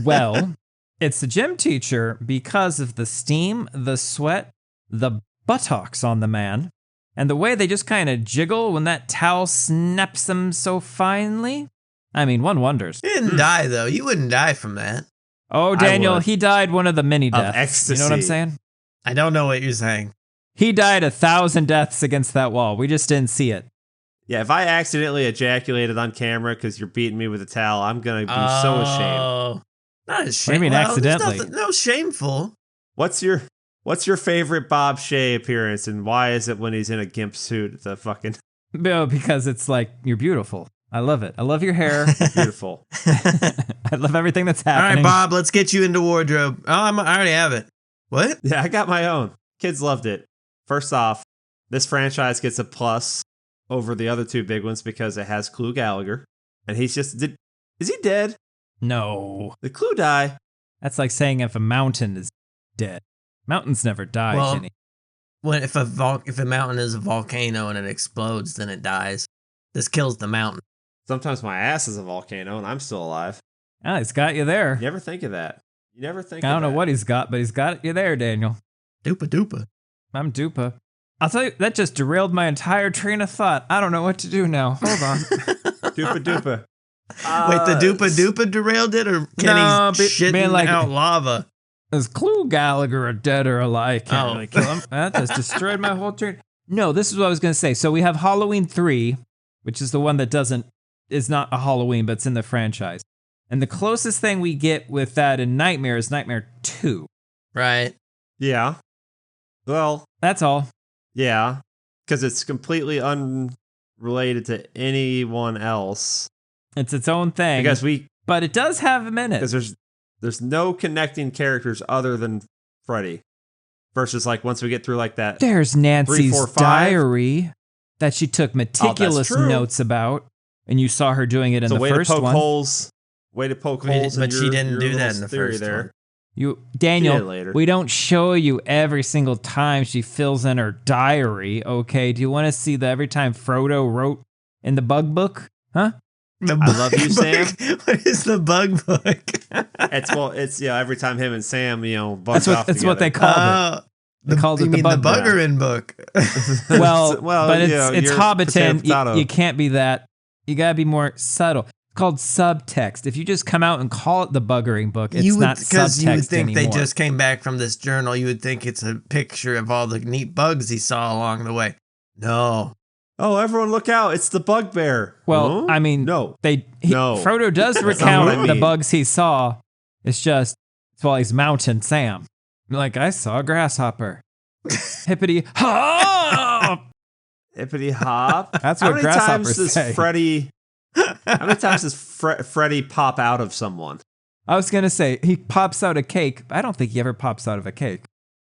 Well, it's the gym teacher because of the steam, the sweat, the buttocks on the man, and the way they just kind of jiggle when that towel snaps them so finely. I mean, one wonders. He didn't die, though. You wouldn't die from that. Oh, Daniel, would. he died one of the mini Of deaths. You know what I'm ecstasy. saying? I don't know what you're saying. He died 1,000 deaths against that wall. We just didn't see it. Yeah, if I accidentally ejaculated on camera because you're beating me with a towel, I'm gonna be so ashamed. Oh, not ashamed. What do you mean, Well, there's accidentally? nothing- No shameful. What's your favorite Bob Shaye appearance, and why is it when he's in a gimp suit? The fucking No, because it's like, you're beautiful. I love it. I love your hair. beautiful. I love everything that's All happening. right, Bob, let's get you into wardrobe. Oh, I already have it. What? Yeah, I got my own. Kids loved it. First off, this franchise gets a plus over the other 2 big ones because it has Clue Gallagher, and he's just is he dead? No. Did Clue die? That's like saying if a mountain is dead. Mountains never die, Well, Kenny. When if a mountain is a volcano and it explodes, then it dies. This kills the mountain. Sometimes my ass is a volcano and I'm still alive. Ah, he's got you there. You never think of that. You never think. I don't of know that. what he's got, but he's got you there, Daniel. Dupa dupa. I'm dupa. I'll tell you, that just derailed my entire train of thought. I don't know what to do now. Hold on. Dupa dupa. Wait, the dupa dupa derailed it, or Kenny's shitting being like- out lava? Is Clue Gallagher a dead or alive? Can't Oh. really kill him. That just destroyed my whole train. No, this is what I was going to say. So we have Halloween 3, which is the one that is not a Halloween, but it's in the franchise. And the closest thing we get with that in Nightmare is Nightmare 2. Right. Yeah. Well, That's all. yeah, because it's completely unrelated to anyone else. It's its own thing. But it does have a minute. Because there's no connecting characters other than Freddy. Versus like once we get through like that. There's Nancy's 3, 4, 5. diary that she took meticulous notes about, and you saw her doing it in the first one. Way to poke holes. But she didn't do that in the first one. Daniel, we don't show you every single time she fills in her diary, okay? Do you want to see every time Frodo wrote in the bug book? Huh? I love you, Sam. What is the bug book? It's every time him and Sam, bug off That's together. what they called it. They called it the Buggerin book. Well, but it's Hobbiton. You can't be that. You gotta be more subtle. It's called subtext. If you just come out and call it the buggering book, it's not subtext because you would think anymore. they just came back from this journal. You would think it's a picture of all the neat bugs he saw along the way. No. Oh, everyone look out. It's the bugbear. Well, huh? I mean, no. Frodo does recount the bugs he saw. It's while he's mounting Sam. Like, I saw a grasshopper. Hippity hop! Hippity hop. That's what grasshoppers say. How many times does Freddy pop out of someone? I was going to say, he pops out a cake. But I don't think he ever pops out of a cake.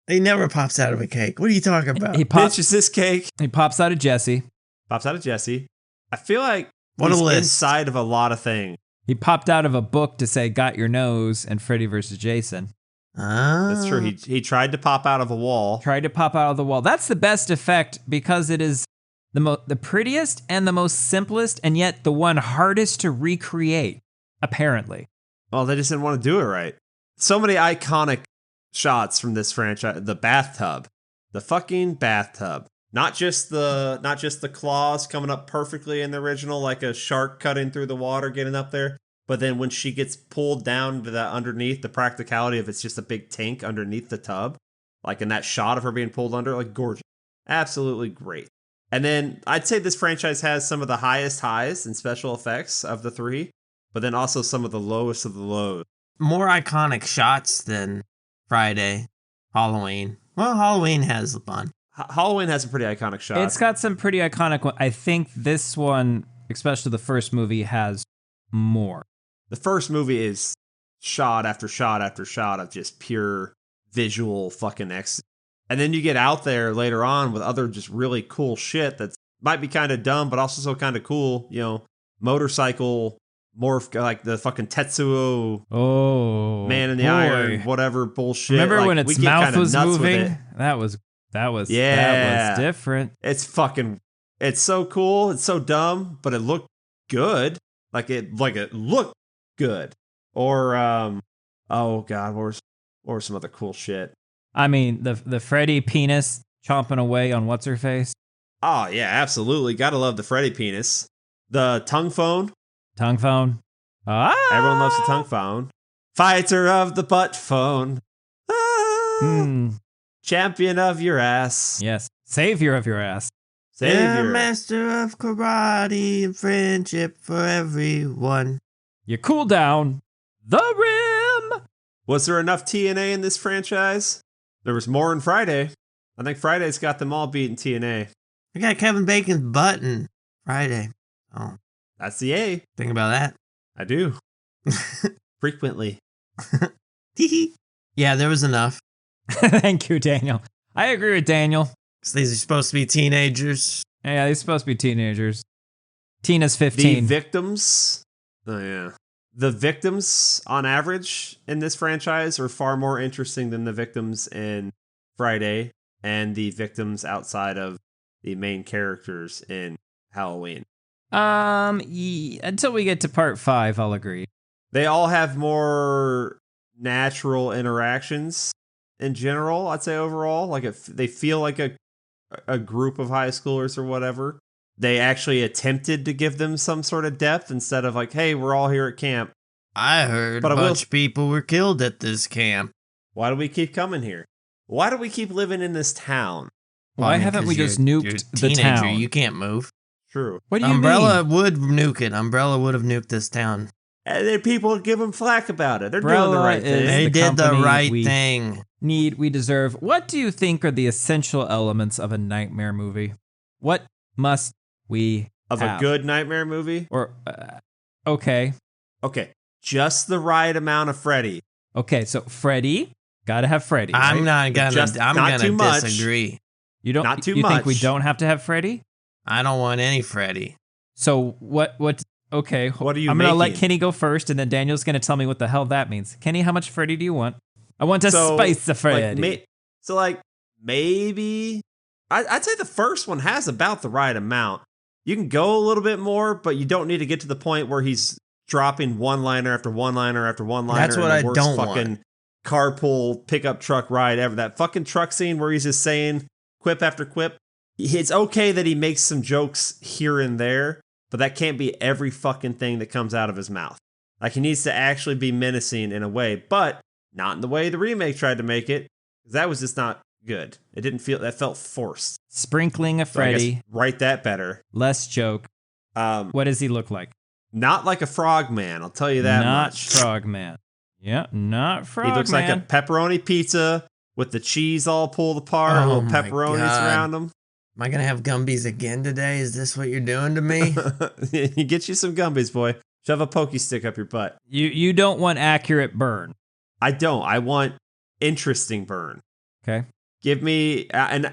He never pops out of a cake. What are you talking about? Bitch, is this cake? He pops out of Jesse. Pops out of Jesse. I feel like what he's a list. Inside of a lot of things. He popped out of a book to say, got your nose, and Freddy versus Jason. That's true. He tried to pop out of a wall. That's the best effect because it is the prettiest and the most simplest, and yet the one hardest to recreate, apparently. Well, they just didn't want to do it right. So many iconic shots from this franchise. The bathtub. The fucking bathtub. Not just the claws coming up perfectly in the original, like a shark cutting through the water, getting up there. But then when she gets pulled down to that underneath, the practicality of it's just a big tank underneath the tub. Like in that shot of her being pulled under, like gorgeous. Absolutely great. And then I'd say this franchise has some of the highest highs in special effects of the three, but then also some of the lowest of the lows. More iconic shots than Friday, Halloween. Well, Halloween has fun. Halloween has a pretty iconic shot. It's got some pretty iconic one. I think this one, especially the first movie, has more. The first movie is shot after shot after shot of just pure visual fucking ecstasy. And then you get out there later on with other just really cool shit that might be kind of dumb, but also so kind of cool. Motorcycle morph, like the fucking Tetsuo. Oh, Man in the Iron, whatever bullshit. Remember when its mouth was moving? It. That was different. It's so cool. It's so dumb, but it looked good. Like it looked good. Or oh god, what was some other cool shit? I mean, the Freddy penis chomping away on what's her face. Oh yeah, absolutely. Gotta love the Freddy penis. The tongue phone. Ah! Everyone loves the tongue phone. Fighter of the butt phone. Ah! Champion of your ass. Yes. Savior of your ass. Savior. Master of karate and friendship for everyone. You cool down the rim. Was there enough TNA in this franchise? There was more in Friday. I think Friday's got them all beating TNA. I got Kevin Bacon's butt in Friday. Oh. That's the A. Think about that. I do. Frequently. Yeah, there was enough. Thank you, Daniel. I agree with Daniel. Because these are supposed to be teenagers. Yeah, they're supposed to be teenagers. Tina's 15. The victims. Oh, yeah. The victims, on average, in this franchise are far more interesting than the victims in Friday and the victims outside of the main characters in Halloween. Until we get to part 5, I'll agree. They all have more natural interactions in general, I'd say overall. Like they feel like a group of high schoolers or whatever. They actually attempted to give them some sort of depth instead of like, hey, we're all here at camp. I heard a bunch of people were killed at this camp. Why do we keep coming here? Why do we keep living in this town? Why haven't we just nuked the town? You can't move. True. What do you mean? Umbrella would nuke it. Umbrella would have nuked this town. And then people give him flack about it. They're doing the Umbrella right is thing. They the did the company right we thing. we deserve. What do you think are the essential elements of a nightmare movie? What must we Of have? a good nightmare movie? Or okay. Okay, just the right amount of Freddy. Okay, so Freddy, gotta have Freddy. I'm right? not gonna. I'm not gonna too much. disagree. You don't. not too you think we much. don't have to have Freddy? I don't want any Freddy. So what? Okay. What are you I'm gonna let making? Kenny go first, and then Daniel's gonna tell me what the hell that means. Kenny, how much Freddy do you want? I want to spice the Freddy. Maybe I'd say the first one has about the right amount. You can go a little bit more, but you don't need to get to the point where he's dropping one-liner after one-liner after one-liner. That's what and the I worst don't fucking want. carpool pickup truck ride ever. That fucking truck scene where he's just saying quip after quip. It's okay that he makes some jokes here and there, but that can't be every fucking thing that comes out of his mouth. Like, he needs to actually be menacing in a way, but not in the way the remake tried to make it. That was just not good. It didn't feel, that felt forced. Sprinkling a So I guess Freddy, write that better. less joke. What does he look like? Not like a frogman, I'll tell you that Not much. Frogman. Yeah, not Frogman. He looks like a pepperoni pizza with the cheese all pulled apart, Oh little my pepperonis God. around him. Am I gonna have Gumbies again today? Is this what you're doing to me? You get you some Gumbies, boy. Shove a pokey stick up your butt. You don't want accurate burn. I don't. I want interesting burn. Okay. Give me and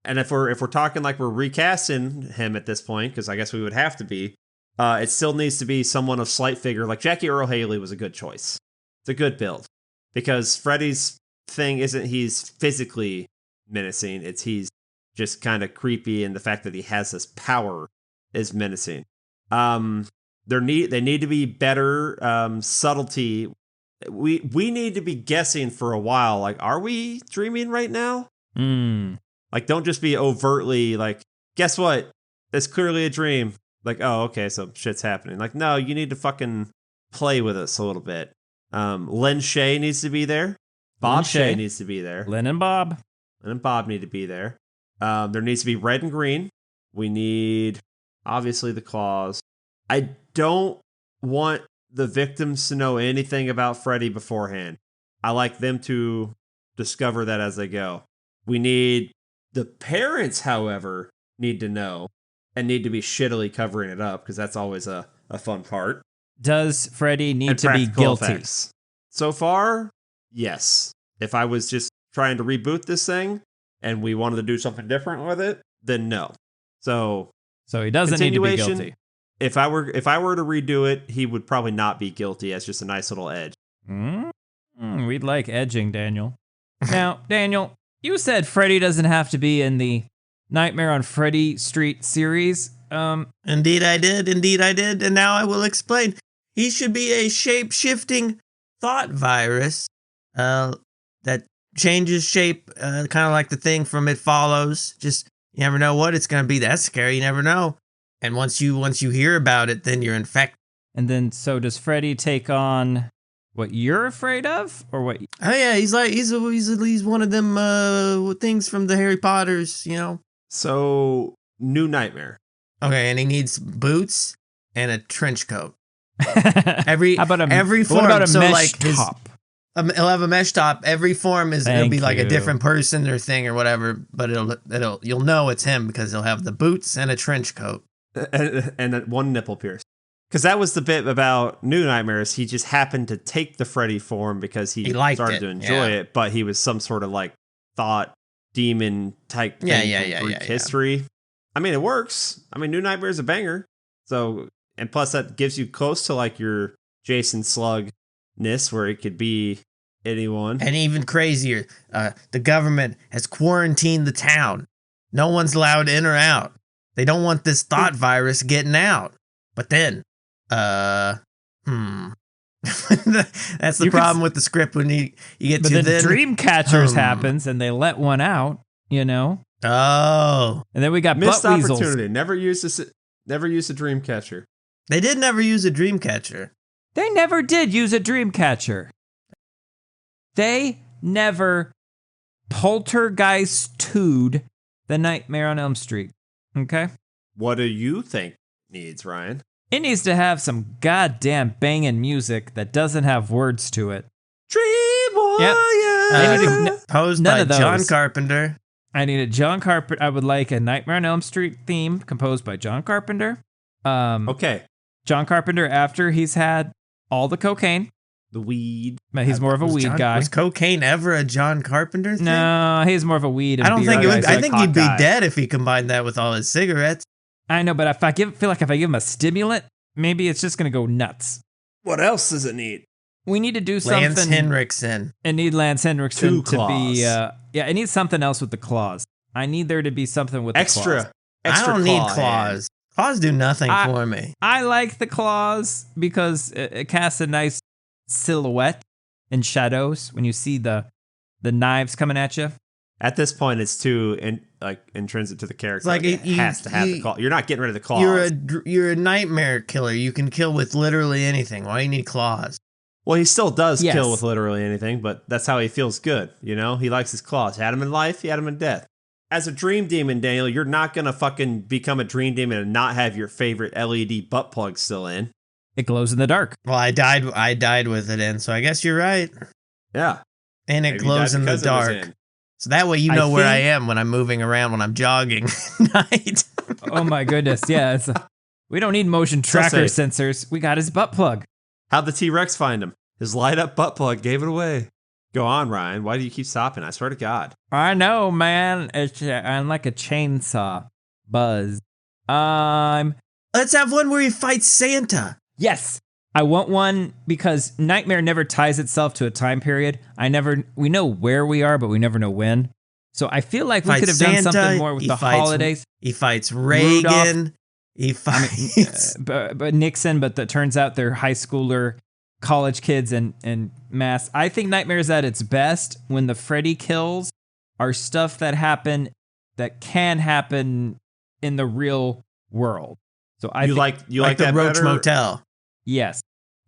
if we're talking like we're recasting him at this point, because I guess we would have to be. It still needs to be someone of slight figure. Like Jackie Earle Haley was a good choice. It's a good build because Freddy's thing isn't he's physically menacing. It's he's just kind of creepy, and the fact that he has this power is menacing. They need to be better subtlety. We need to be guessing for a while. Like, are we dreaming right now? Like, don't just be overtly like, guess what? It's clearly a dream. Like, oh, okay, so shit's happening. Like, no, you need to fucking play with us a little bit. Len Shaye needs to be there. Bob Shaye needs to be there. Len and Bob. Len and Bob need to be there. There needs to be red and green. We need, obviously, the claws. I don't want the victims to know anything about Freddy beforehand. I like them to discover that as they go. We need the parents, however, need to know and need to be shittily covering it up because that's always a fun part. Does Freddy need And to be practical guilty? effects. So far, yes. If I was just trying to reboot this thing and we wanted to do something different with it, then no. So he doesn't need to be continuation, guilty. If I were to redo it, he would probably not be guilty as just a nice little edge. We'd like edging, Daniel. Now, Daniel, you said Freddy doesn't have to be in the Nightmare on Freddy Street series. Indeed I did, and now I will explain. He should be a shape-shifting thought virus that changes shape, kind of like the thing from It Follows. Just, you never know what it's going to be. That's scary, you never know. And once you hear about it, then you're infected. And then, so does Freddy take on what you're afraid of, or what? Oh yeah, he's one of them things from the Harry Potters, you know. So, new Nightmare. Okay, and he needs boots and a trench coat. How about every form. What about a so mesh like his, top? He'll have a mesh top. Every form it'll Thank be like you. a different person or thing or whatever, but you'll know it's him because he'll have the boots and a trench coat. And one nipple pierce. Because that was the bit about New Nightmares. He just happened to take the Freddy form because he liked started it, to enjoy it, but he was some sort of like thought demon type thing from Greek history. I mean, it works. I mean, New Nightmare is a banger. So, and plus that gives you close to like your Jason Slug-ness where it could be anyone. And even crazier, the government has quarantined the town. No one's allowed in or out. They don't want this thought virus getting out. But then, that's the problem with the script when you get But to then Dream Catchers happens, and they let one out. You know. Oh, And then we got Missed butt weasels. opportunity. Never used a dream catcher. they did never use a dream catcher. They never did use a dream catcher. They never poltergeist-2'd the Nightmare on Elm Street. Okay? What do you think needs, Ryan? It needs to have some goddamn banging music that doesn't have words to it. Dream Warrior. Composed none by of those. John Carpenter. I need a John Carpenter. I would like a Nightmare on Elm Street theme composed by John Carpenter. Okay. John Carpenter after he's had all the cocaine. The weed. But he's more of a weed guy. Was cocaine ever a John Carpenter thing? No, he's more of a weed and I don't beer think it guy. would. Like I think hot he'd be guy. dead if he combined that with all his cigarettes. I know, but if I feel like if I give him a stimulant, maybe it's just gonna go nuts. What else does it need? We need to do something. Lance Henriksen. I need Lance Henriksen Two to be. claws. I need something else with the claws. I need there to be something with the claws. I don't need claw claws. Claws do nothing I- for me. I like the claws because it casts a nice silhouette in shadows when you see the knives coming at you. At this point, it's too intrinsic to the character. It's like it you- has to have the you- claw. You're not getting rid of the claws. You're a nightmare killer. You can kill with literally anything. Why do you need claws? Well, he still does Yes. kill with literally anything, but that's how he feels good. You know, he likes his claws. He had him in life. He had him in death. As a dream demon, Daniel, you're not gonna fucking become a dream demon and not have your favorite LED butt plug still in. It glows in the dark. Well, I died with it in, so I guess you're right. Yeah, And it Maybe glows died in the because it was dark. in. So that way you I know where I think- am when I'm moving around when I'm jogging at night. Oh my goodness, yeah. We don't need motion tracker safe. sensors. We got his butt plug. How'd the T-Rex find him? His light up butt plug gave it away. Go on, Ryan. Why do you keep stopping? I swear to God. I know, man. I'm like a chainsaw. Buzz. Let's have one where he fights Santa. Yes. I want one because Nightmare never ties itself to a time period. We know where we are, but we never know when. So I feel like we Fights could have done Santa, something more with he the fights- holidays. He fights Reagan. He fights. But Nixon, but that turns out they're high schooler, college kids, and mass. I think Nightmare's at its best when the Freddy kills are stuff that can happen in the real world. So I You think, like the that Roach better? Motel. yes,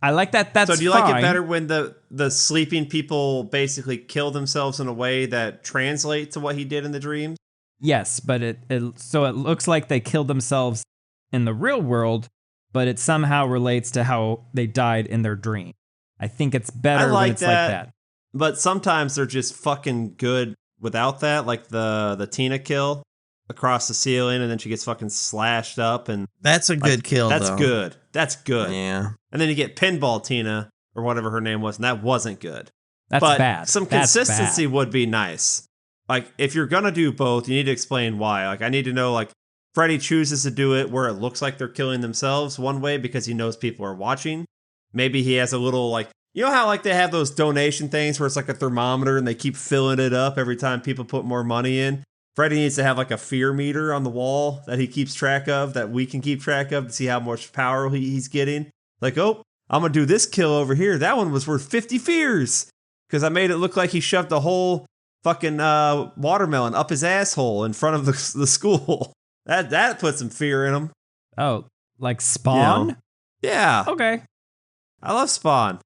I like that. That's So do you fine. like it better when the sleeping people basically kill themselves in a way that translates to what he did in the dreams? Yes, but it looks like they killed themselves in the real world, but it somehow relates to how they died in their dream. I think it's better when like it's like that. But sometimes they're just fucking good without that, like the Tina kill across the ceiling, and then she gets fucking slashed up, and That's a good kill, that's though. good. That's good. Yeah. And then you get Pinball Tina or whatever her name was, and that wasn't good. That's but bad. some That's consistency bad. would be nice. Like, if you're gonna do both, you need to explain why. Like, I need to know, like, Freddy chooses to do it where it looks like they're killing themselves one way because he knows people are watching. Maybe he has a little, like, you know how, like, they have those donation things where it's like a thermometer and they keep filling it up every time people put more money in? Freddy needs to have, like, a fear meter on the wall that he keeps track of, that we can keep track of to see how much power he's getting. Like, oh, I'm gonna do this kill over here. That one was worth 50 fears because I made it look like he shoved a whole fucking watermelon up his asshole in front of the school. That put some fear in him. Oh, like Spawn? You know? Yeah. Okay. I love Spawn.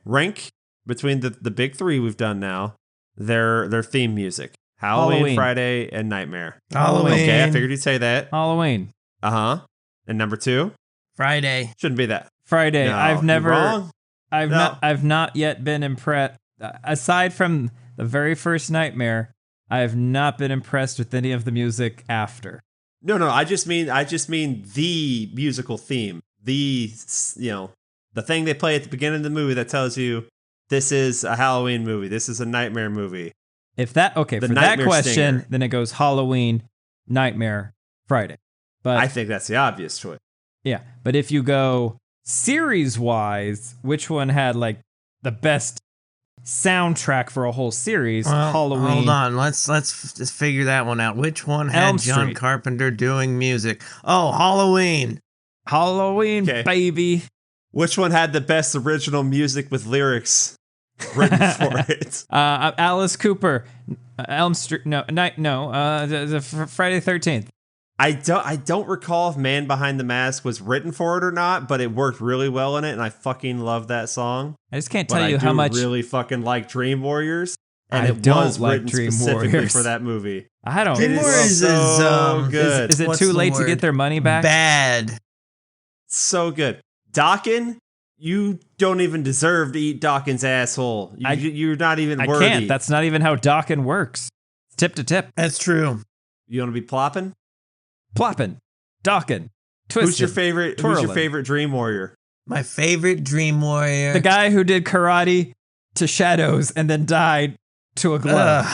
Rank between the big three we've done now, their theme music. Halloween, Friday, and Nightmare. Halloween. Okay, I figured you'd say that. Halloween. Uh-huh. And number 2? Friday. Shouldn't be that. Friday. No, I've you're never wrong. I've not yet been impressed. Aside from the very first Nightmare, I have not been impressed with any of the music after. No, I just mean the musical theme. The thing they play at the beginning of the movie that tells you this is a Halloween movie. This is a Nightmare movie. If that okay, The for that Nightmare question, Stinger. then it goes Halloween, Nightmare, Friday. But I think that's the obvious choice. yeah, but if you go series-wise, which one had like the best soundtrack for a whole series? Well, Halloween. Hold on. Let's just figure that one out. Which one had Elm John Street. Carpenter doing music? Oh, Halloween. Halloween, Okay. baby. Which one had the best original music with lyrics written for it? Alice Cooper, Elm Street. The Friday the 13th. I don't recall if Man Behind the Mask was written for it or not, but it worked really well in it, and I fucking love that song. I just can't But tell I you how do much. really fucking like Dream Warriors. And I it don't was like written Dream specifically Warriors. for that movie. I don't. Dream It Warriors is so good. Is it what's too the late to word? get their money back? Bad. So good. Dawkins, you don't even deserve to eat Dawkins' asshole. You're not even I worthy. can't. That's not even how Dawkins works. It's tip to tip. That's true. You want to be plopping? Plopping. Dawkins. Twisted. Who's your favorite? Who's twirling. your favorite Dream Warrior? My favorite Dream Warrior. The guy who did karate to shadows and then died to a glove.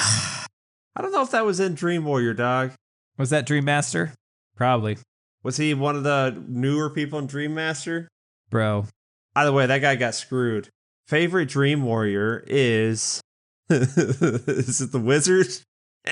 I don't know if that was in Dream Warrior, dog. Was that Dream Master? Probably. Was he one of the newer people in Dream Master? Bro. Either way, that guy got screwed. Favorite Dream Warrior is... is it the Wizard?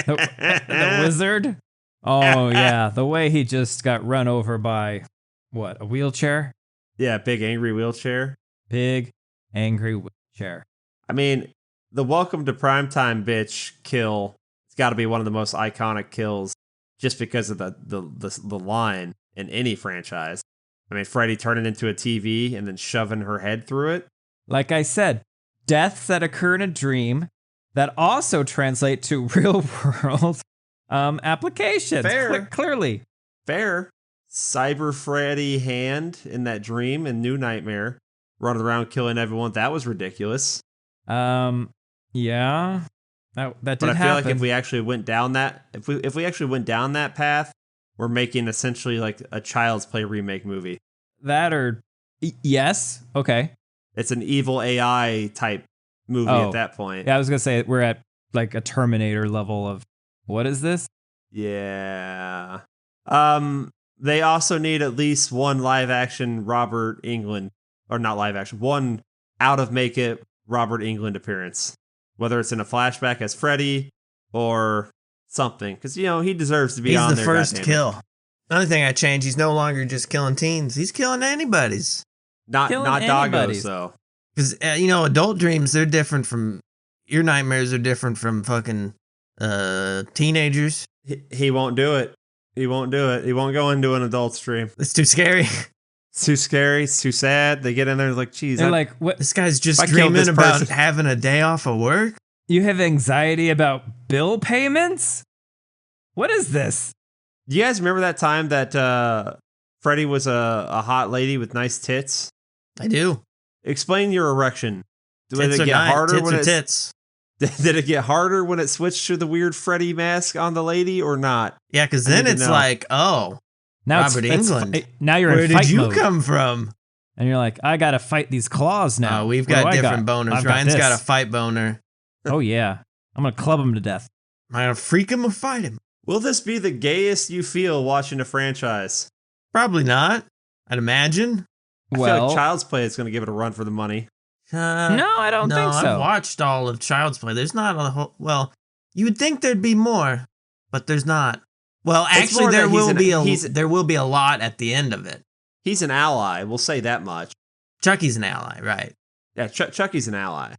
The wizard? Oh, yeah. The way he just got run over by, what, a wheelchair? Yeah, big angry wheelchair. Big, angry wheelchair. I mean, the Welcome to Primetime bitch kill, it's got to be one of the most iconic kills just because of the line in any franchise. I mean, Freddy turning into a TV and then shoving her head through it. Like I said, deaths that occur in a dream that also translate to real world applications. Fair. Clearly. Fair. Cyber Freddy hand in that dream in New Nightmare, running around killing everyone. That was ridiculous. Yeah. That did But I feel happen. like if we actually went down that, if we actually went down that path, we're making essentially like a Child's Play remake movie. That or yes. Okay. It's an evil AI type movie Oh. at that point. Yeah, I was gonna say we're at like a Terminator level of what is this? Yeah. They also need at least one live action Robert Englund, or not live action, one out of make it Robert Englund appearance, whether it's in a flashback as Freddy or something, because he deserves to be He's on the there. first goddammit. kill. Another thing I changed, he's no longer just killing teens. He's killing anybody's. Not Killing doggos anybody's. though. Because, adult dreams, they're different from... Your nightmares are different from fucking teenagers. He won't do it. He won't do it. He won't go into an adult stream. It's too scary. It's too scary. It's too sad. They get in there like, geez. They're like, what? This guy's just If I killed dreaming this about person- having a day off of work. You have anxiety about bill payments? What is this? Do you guys remember that time that Freddy was a hot lady with nice tits? I do. Explain your erection. Did Tits it are get nice. harder Tits when are it tits. did it get harder when it switched to the weird Freddy mask on the lady or not? Yeah, because I then need to it's know. like, oh, Now Robert Englund. Now you're where in did fight you mode. come from? And you're like, I gotta fight these claws now. We've What do got I different boners. I've got Ryan's got a this. fight boner. Oh yeah, I'm gonna club him to death. Am I gonna freak him or fight him? Will this be the gayest you feel watching a franchise? Probably not. I'd imagine. I feel Well, like Child's Play is going to give it a run for the money. no, I don't think so. I've watched all of Child's Play. There's not a whole. Well, you would think there'd be more, but there's not. Well, It's actually, more there that there will be a lot at the end of it. He's an ally. We'll say that much. Chucky's an ally, right? Yeah, Chucky's an ally.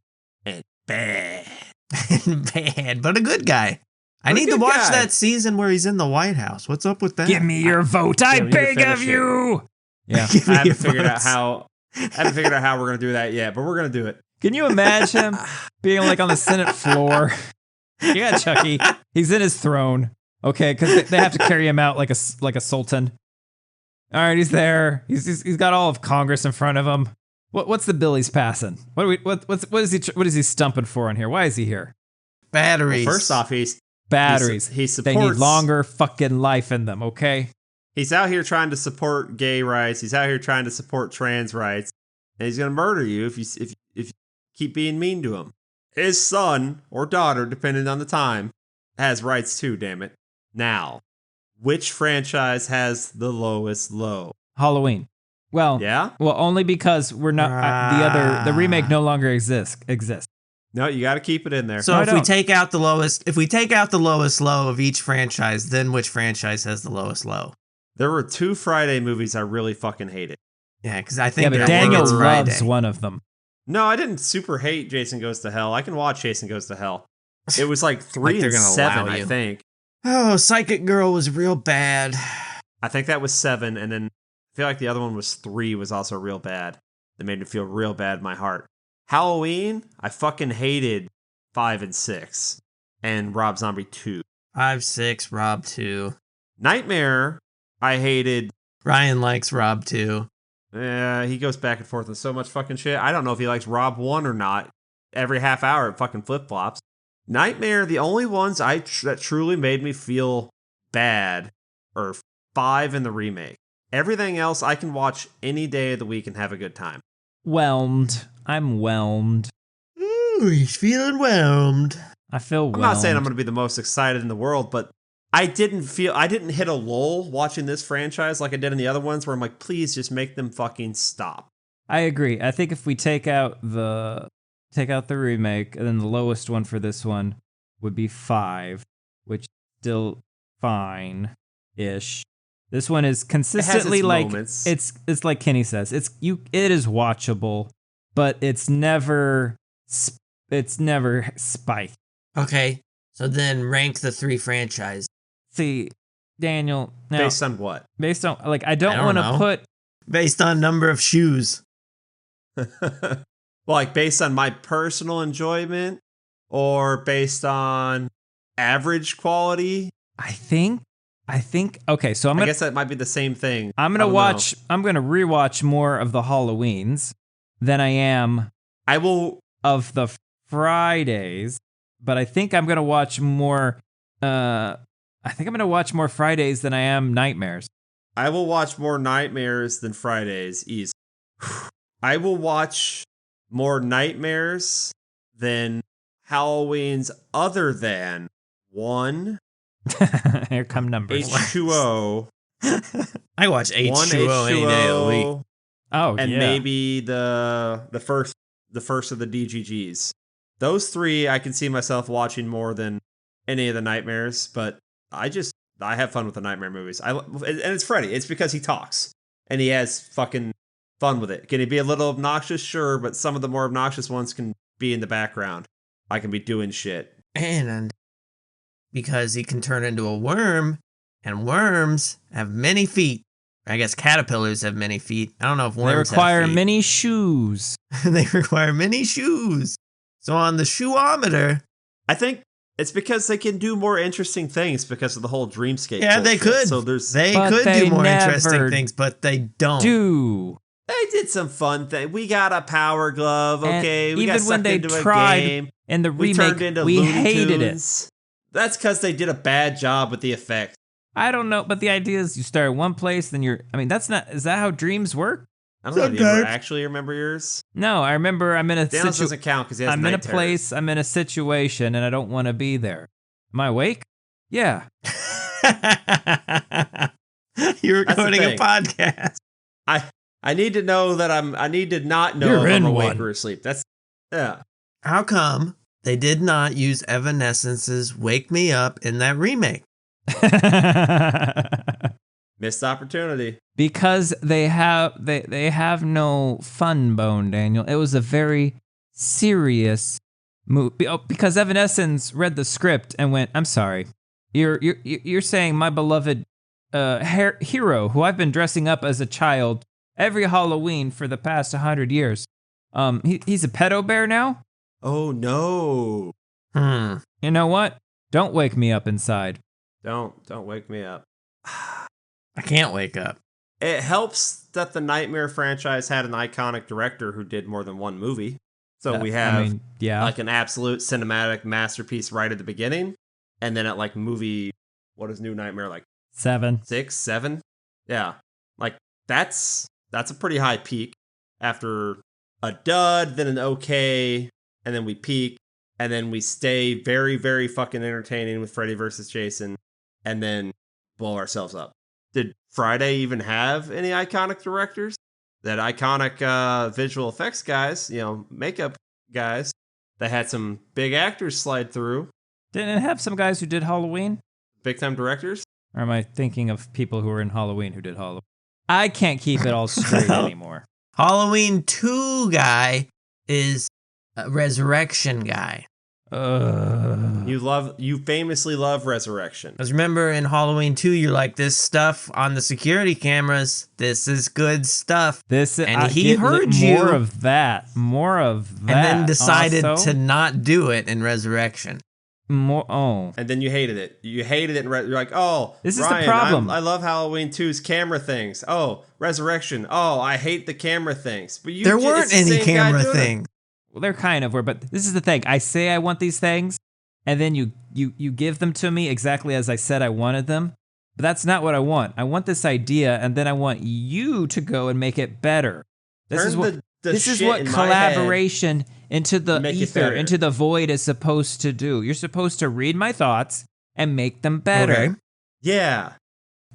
And bad. Bad, but a good guy. I But a need to good watch guy. that season where he's in the White House. What's up with that? Give me your vote, I Yeah, we need to beg finish of it. you. Yeah. Give me I haven't your figured out votes. how. I haven't figured out how we're going to do that yet, but we're going to do it. Can you imagine being like on the Senate floor? You got Chucky. He's in his throne. Okay, because they have to carry him out like a sultan. All right, he's there. He's got all of Congress in front of him. What's the bill he's passing? What is he stumping for in here? Why is he here? Batteries. Well, first off, Batteries. he They need supports longer fucking life in them. Okay. He's out here trying to support gay rights. He's out here trying to support trans rights, and he's going to murder you if you keep being mean to him. His son or daughter, depending on the time, has rights too. Damn it! Now, which franchise has the lowest low? Halloween. Well, Yeah. Well, only because we're not the remake no longer exists. No, you got to keep it in there. So No, I if we don't. take out the lowest low of each franchise, then which franchise has the lowest low? There were 2 Friday movies I really fucking hated. Yeah, because I think Yeah, but they're Daniel worth loves Friday. one of them. No, I didn't super hate Jason Goes to Hell. I can watch Jason Goes to Hell. It was like 3 they're and gonna 7, allow I you. think. Oh, Psychic Girl was real bad. I think that was 7, and then I feel like the other one was 3, was also real bad. That made me feel real bad in my heart. Halloween, I fucking hated 5 and 6, and Rob Zombie 2. 5, 6, Rob 2. Nightmare, I hated. Ryan likes Rob 2. Yeah, he goes back and forth with so much fucking shit. I don't know if he likes Rob 1 or not. Every half hour, it fucking flip-flops. Nightmare, the only ones that truly made me feel bad are 5 and the remake. Everything else I can watch any day of the week and have a good time. Whelmed. I'm whelmed. Ooh, he's feeling whelmed. I feel whelmed. I'm not saying I'm going to be the most excited in the world, but I didn't hit a lull watching this franchise like I did in the other ones where I'm like, please just make them fucking stop. I agree. I think if we take out the remake, and then the lowest one for this one would be 5, which is still fine-ish. This one is consistently its like moments. It's like Kenny says. It is watchable, but it's never spiked. Okay, so then rank the 3 franchises. See, Daniel. Now, Based on what? Based on like I I don't don't want to know. put Based on number of shoes. Well, like based on my personal enjoyment or based on average quality? I think okay, so I guess that might be the same thing. I'm I gonna don't know. I'm gonna rewatch more of the Halloweens than I am I will. of the Fridays, but I think I'm gonna watch more. I think I'm gonna watch more Fridays than I am Nightmares. I will watch more Nightmares than Fridays. Easy. I will watch more Nightmares than Halloween's other than 1 Here come numbers. H2O. I watch 1 H2O any day of the week. H2O. Oh, And yeah. maybe the first of the DGGs. Those 3 I can see myself watching more than any of the Nightmares, but I have fun with the Nightmare movies. And it's Freddy. It's because he talks and he has fucking fun with it. Can he be a little obnoxious? Sure, but some of the more obnoxious ones can be in the background. I can be doing shit. And because he can turn into a worm, and worms have many feet. I guess caterpillars have many feet. I don't know if They worms require have feet. many shoes. They require many shoes. So on the shoeometer, I think it's because they can do more interesting things because of the whole dreamscape. yeah, they bullshit. could. So there's they But could they do more never interesting things, but they don't. they did some fun thing. We got a power glove. And Okay, we even got when sucked they into tried a game. in the We remake, turned into we Looney hated it. Tunes. That's because they did a bad job with the effects. I don't know, but the idea is you start at one place, then is that how dreams work? I don't know. Do you Sometimes. ever actually remember yours? No, I remember I'm in a Daniels doesn't count because he has I'm in a night terrors. place, I'm in a situation, and I don't want to be there. Am I awake? Yeah. You're That's the recording a thing. podcast. I need to know that I need to not know You're if I'm in awake one. or asleep. That's yeah. How come they did not use Evanescence's Wake Me Up in that remake? Missed opportunity. Because they have no fun bone, Daniel. It was a very serious movie. Because Evanescence read the script and went, "I'm sorry, you're saying my beloved hero, who I've been dressing up as a child every Halloween for the past 100 years, he's a pedo bear now? Oh no! You know what? Don't wake me up inside." Don't wake me up. I can't wake up. It helps that the Nightmare franchise had an iconic director who did more than one movie. So we have like an absolute cinematic masterpiece right at the beginning, and then at like movie, what is New Nightmare, like 7. 6, 7? Yeah, like that's a pretty high peak after a dud, then an okay, and then we peak, and then we stay very, very fucking entertaining with Freddy vs. Jason, and then blow ourselves up. Did Friday even have any iconic directors? That iconic visual effects guys, makeup guys, that had some big actors slide through. Didn't it have some guys who did Halloween? Big time directors? Or am I thinking of people who were in Halloween who did Halloween? I can't keep it all straight anymore. Halloween 2 guy is a resurrection guy. You famously love Resurrection. Because remember in Halloween 2, you're like, this stuff on the security cameras, this is good stuff. And he heard you. More of that. And then decided also, to not do it in Resurrection. And then you hated it. You hated it. You're like, oh, this is Ryan, the problem. I love Halloween 2's camera things. Oh, Resurrection. Oh, I hate the camera things. But there weren't any camera things. Well, there kind of were, but this is the thing. I say I want these things, and then you give them to me exactly as I said I wanted them. But that's not what I want. I want this idea, and then I want you to go and make it better. This is what collaboration into the ether, into the void is supposed to do. You're supposed to read my thoughts and make them better. Okay. Yeah.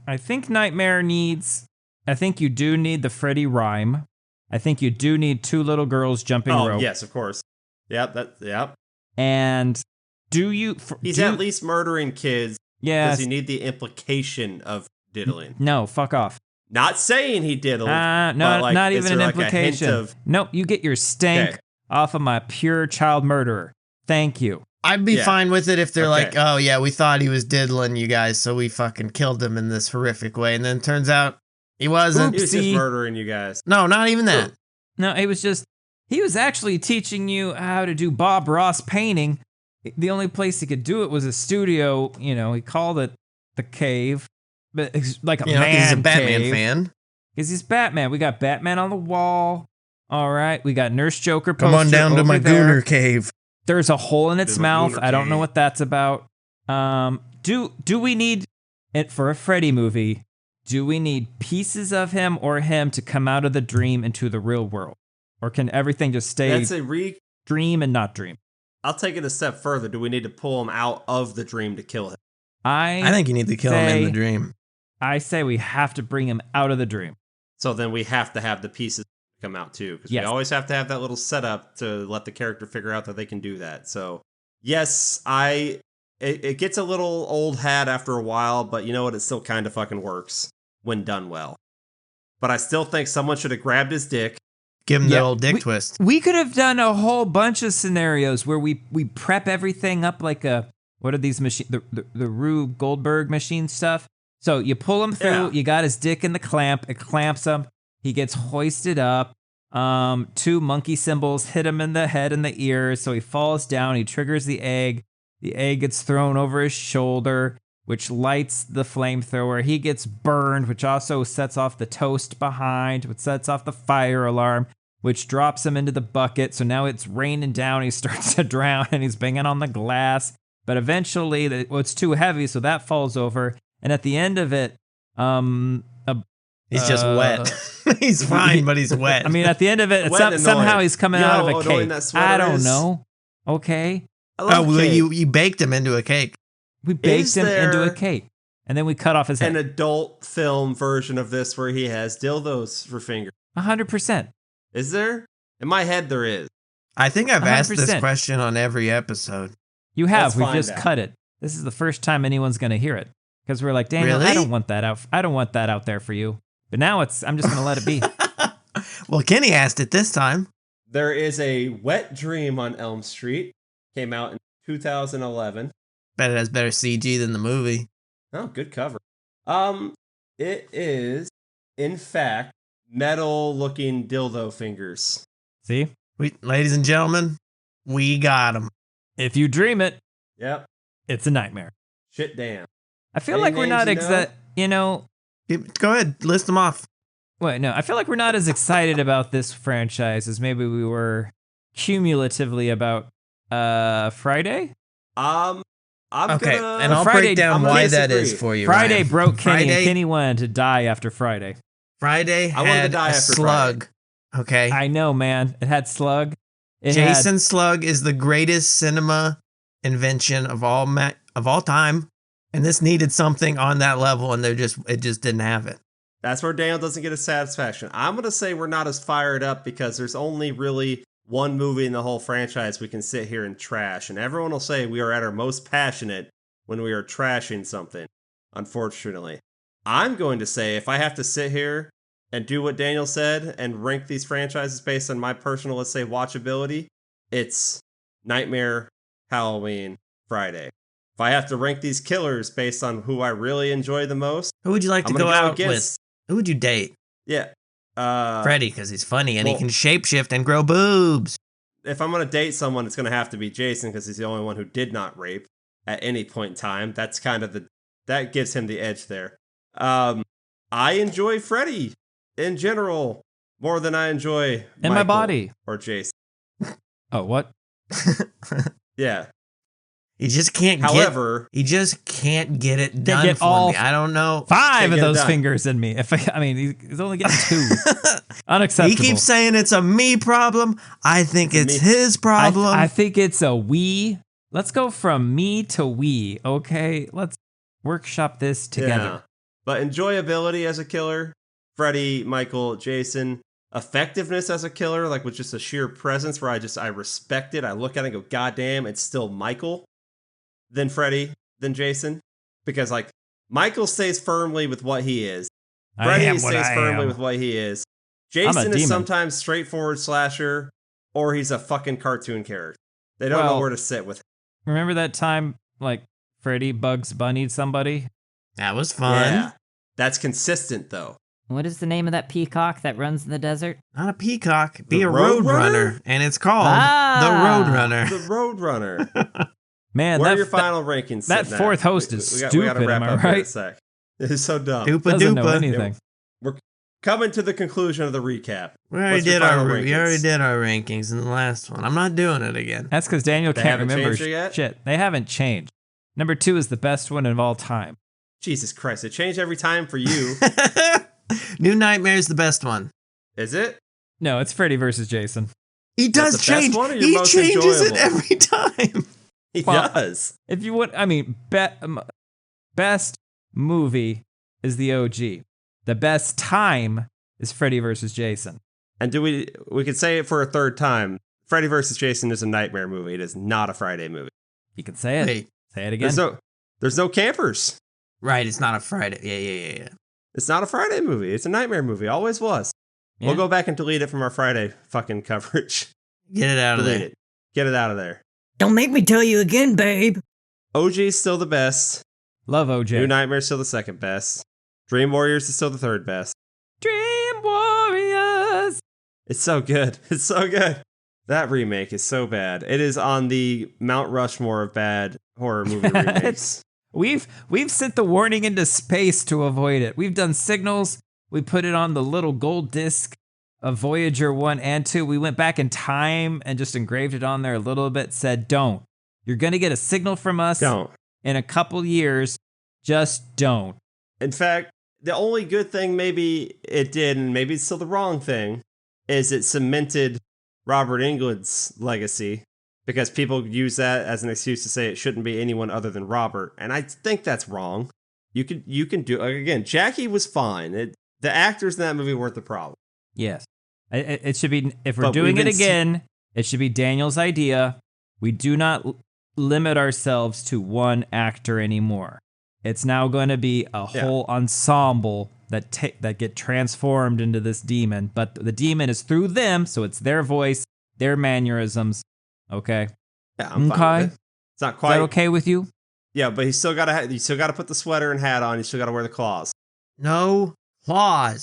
I think you do need the Freddy rhyme. I think you do need two little girls jumping rope. Yes, of course. Yep. And he's at least murdering kids. Yes. Does he need the implication of diddling? No, fuck off. Not saying he diddled. No, not even an implication. Nope, you get your stank off of my pure child murderer. Thank you. I'd be fine with it if they're like, oh yeah, we thought he was diddling you guys, so we fucking killed him in this horrific way. And then it turns out he wasn't. He was just murdering you guys. No, not even that. No, he was actually teaching you how to do Bob Ross painting. The only place he could do it was a studio. He called it the cave. But it's like a man he's a Batman cave. fan. Because he's Batman. We got Batman on the wall. All right. We got Nurse Joker poster. Come on down to my Gooner cave. There's a hole in its mouth. I don't know what that's about. Do we need it for a Freddy movie? Do we need pieces of him or him to come out of the dream into the real world? Or can everything just stay dream and not dream? I'll take it a step further. Do we need to pull him out of the dream to kill him? I think you need to kill him in the dream. I say we have to bring him out of the dream. So then we have to have the pieces come out too. Because we always have to have that little setup to let the character figure out that they can do that. So yes, it gets a little old hat after a while, but you know what? It still kind of fucking works when done well. But I still think someone should have grabbed his dick. Give him the old dick twist. We could have done a whole bunch of scenarios where we prep everything up like what are these machines? The Rube Goldberg machine stuff. So you pull him through, you got his dick in the clamp, it clamps him, he gets hoisted up, two monkey symbols hit him in the head and the ears, so he falls down, he triggers the egg gets thrown over his shoulder, which lights the flamethrower, he gets burned, which also sets off the toast behind, which sets off the fire alarm, which drops him into the bucket, so now it's raining down, he starts to drown, and he's banging on the glass, but eventually it's too heavy, so that falls over. And at the end of it, he's just wet. He's fine, but he's wet. I mean, at the end of it, somehow he's coming out of a cake. I don't know. Okay. You baked him into a cake. We baked him into a cake. And then we cut off his head. An adult film version of this where he has dildos for fingers. 100%. Is there? In my head, there is. I think I've 100%. Asked this question on every episode. You have. We just cut it. This is the first time anyone's going to hear it. Because we're like, Daniel, really? I don't want that out there for you. But now I'm just going to let it be. Well, Kenny asked it this time. There is a Wet Dream on Elm Street. Came out in 2011. Bet it has better CG than the movie. Oh, good cover. It is, in fact, metal-looking dildo fingers. See? Ladies and gentlemen, we got them. If you dream it, yep, it's a nightmare. Shit damn. I feel like we're not Go ahead, list them off. Wait, no, I feel like we're not as excited about this franchise as maybe we were cumulatively about Friday. I'm okay, gonna... and I'll break down why that is for you. Friday Ryan. Broke Kenny, and Kenny wanted to die after Friday. Friday had a slug. Friday. Okay, I know, man. It had slug. Jason Slug is the greatest cinema invention of all time. And this needed something on that level, and it just didn't have it. That's where Daniel doesn't get a satisfaction. I'm going to say we're not as fired up because there's only really one movie in the whole franchise we can sit here and trash. And everyone will say we are at our most passionate when we are trashing something, unfortunately. I'm going to say if I have to sit here and do what Daniel said and rank these franchises based on my personal, let's say, watchability, it's Nightmare Halloween, Friday. If I have to rank these killers based on who I really enjoy the most, Who would you like to I'm go gonna go out against- with? Who would you date? yeah. Freddy, because he's funny and he well- can shapeshift and grow boobs. If I'm going to date someone, it's going to have to be Jason because he's the only one who did not rape at any point in time. That's kind of that gives him the edge there. I enjoy Freddy in general more than I enjoy In my Michael body. or Jason. Oh, what? Yeah. He just can't However, he just can't get it done get for all me. I don't know. 5 Can't of get it those done. fingers in me. I mean, he's only getting 2. Unacceptable. He keeps saying it's a me problem. I think it's Me- his problem. I think it's a we. Let's go from me to we, okay? Let's workshop this together. yeah. But enjoyability as a killer, Freddy, Michael, Jason. Effectiveness as a killer, like with just a sheer presence where I respect it. I look at it and go, God damn, it's still Michael. Then Freddy, then Jason. Because like Michael stays firmly with what he is. Freddy stays firmly with what he is. Jason is demon. sometimes straightforward slasher, or he's a fucking cartoon character. They don't know Well- where to sit with him. Remember that time, like, Freddy Bugs Bunnied somebody? That was fun. Yeah. That's consistent though. What is the name of that peacock that runs in the desert? Not a peacock. Be The a road Roadrunner? runner. And it's called Ah. the Roadrunner. The Roadrunner. Man, Where are that, your final rankings? that sitting at? fourth host is we gotta stupid, wrap am I up here in a right? sec. It is so dumb. Doopa doesn't know doopa. anything. We're coming to the conclusion of the recap. We already What's your did our final we already rankings? did our rankings in the last one. I'm not doing it again. That's because Daniel They can't haven't remember changed it yet? shit. They haven't changed. Number 2 is the best one of all time. Jesus Christ, it changed every time for you. New Nightmare's the best one. Is it? No, it's Freddy versus Jason. He That's does the best change. one or your He most changes it enjoyable? every time. He Well- does. If you would, I mean, best movie is the OG. The best time is Freddy versus Jason. And we could say it for a third time. Freddy vs. Jason is a nightmare movie. It is not a Friday movie. You can say it. Wait, Say it again. There's no campers. right? It's not a Friday. Yeah. It's not a Friday movie. It's a nightmare movie. Always was. Yeah. We'll go back and delete it from our Friday fucking coverage. Get it out of Delete there. it. Get it out of there. Don't make me tell you again, babe. OG's still the best. Love OJ. New Nightmare's still the second best. Dream Warriors is still the third best. Dream Warriors. It's so good. It's so good. That remake is so bad. It is on the Mount Rushmore of bad horror movie remakes. We've sent the warning into space to avoid it. We've done signals. We put it on the little gold disc of Voyager 1 and 2. We went back in time and just engraved it on there a little bit, said, don't. You're going to get a signal from us Don't. in a couple years. Just don't. In fact, the only good thing maybe it did, and maybe it's still the wrong thing, is it cemented Robert Englund's legacy, because people use that as an excuse to say it shouldn't be anyone other than Robert, and I think that's wrong. You can do, again, Jackie was fine. The actors in that movie weren't the problem. Yes. It should be, if we're But doing we've it been again, it should be Daniel's idea. We do not limit ourselves to one actor anymore. It's now going to be a whole ensemble that get transformed into this demon, but the demon is through them, so it's their voice, their mannerisms. Okay. Yeah, I'm fine Okay. with it. It's not Is quite that okay with you? Yeah, but you still gotta put the sweater and hat on. You still gotta wear the claws. No claws.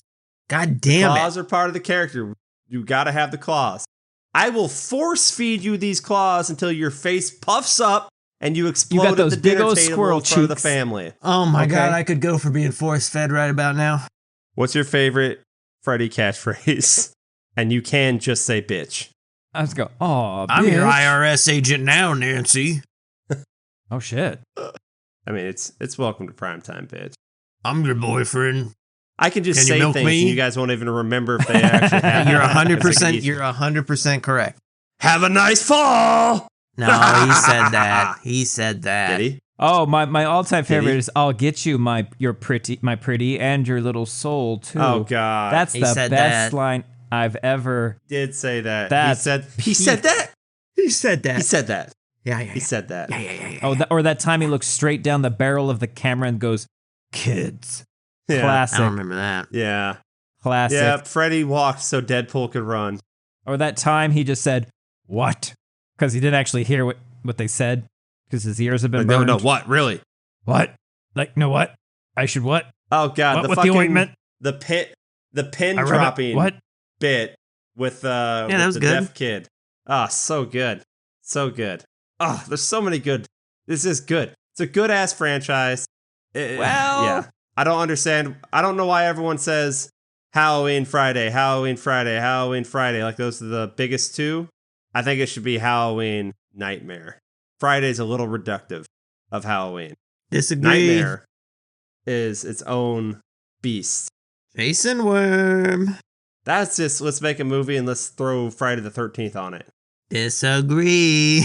God damn Claws it. are part of the character. You gotta have the claws. I will force feed you these claws until your face puffs up and you explode at those the big dinner old table squirrel in front of the cheeks. family. Oh my Okay. God, I could go for being force fed right about now. What's your favorite Freddy catchphrase? And you can just say bitch. I was go, oh, I'm your IRS agent now, Nancy. Oh, shit. I mean, it's welcome to primetime, bitch. I'm your boyfriend. I can just Can you say milk things me? and you guys won't even remember if they actually happen. You're It's like 100%. easy. You're 100% correct. Have a nice fall. No, he said that. He said that. Did he? Oh, my all-time Did favorite he? is I'll get you my pretty and your little soul too. Oh God, That's He the said best that. line I've ever. did say that. That's he said that. He said that. He said that. Yeah. He said that. Oh, or that time he looks straight down the barrel of the camera and goes, "Kids." Yeah. I Classic. don't remember that. Yeah. Classic. Yeah. Freddy walked so Deadpool could run. Or that time he just said, "What?" Because he didn't actually hear what what they said because his ears have been Like, burned. no, what? Really? What? Like, no, what? I should what? Oh god, What the with fucking the ointment? the pin I rub it- dropping What? bit with that with was the good. deaf kid. Ah, so good. So good. Oh, there's so many good. This is good. It's a good ass franchise. Well- yeah. I don't understand. I don't know why everyone says Halloween Friday, Halloween Friday, Halloween Friday. Like those are the biggest two. I think it should be Halloween Nightmare. Friday's a little reductive of Halloween. Disagree. Nightmare is its own beast. Jason Worm. That's just, let's make a movie and let's throw Friday the 13th on it. Disagree.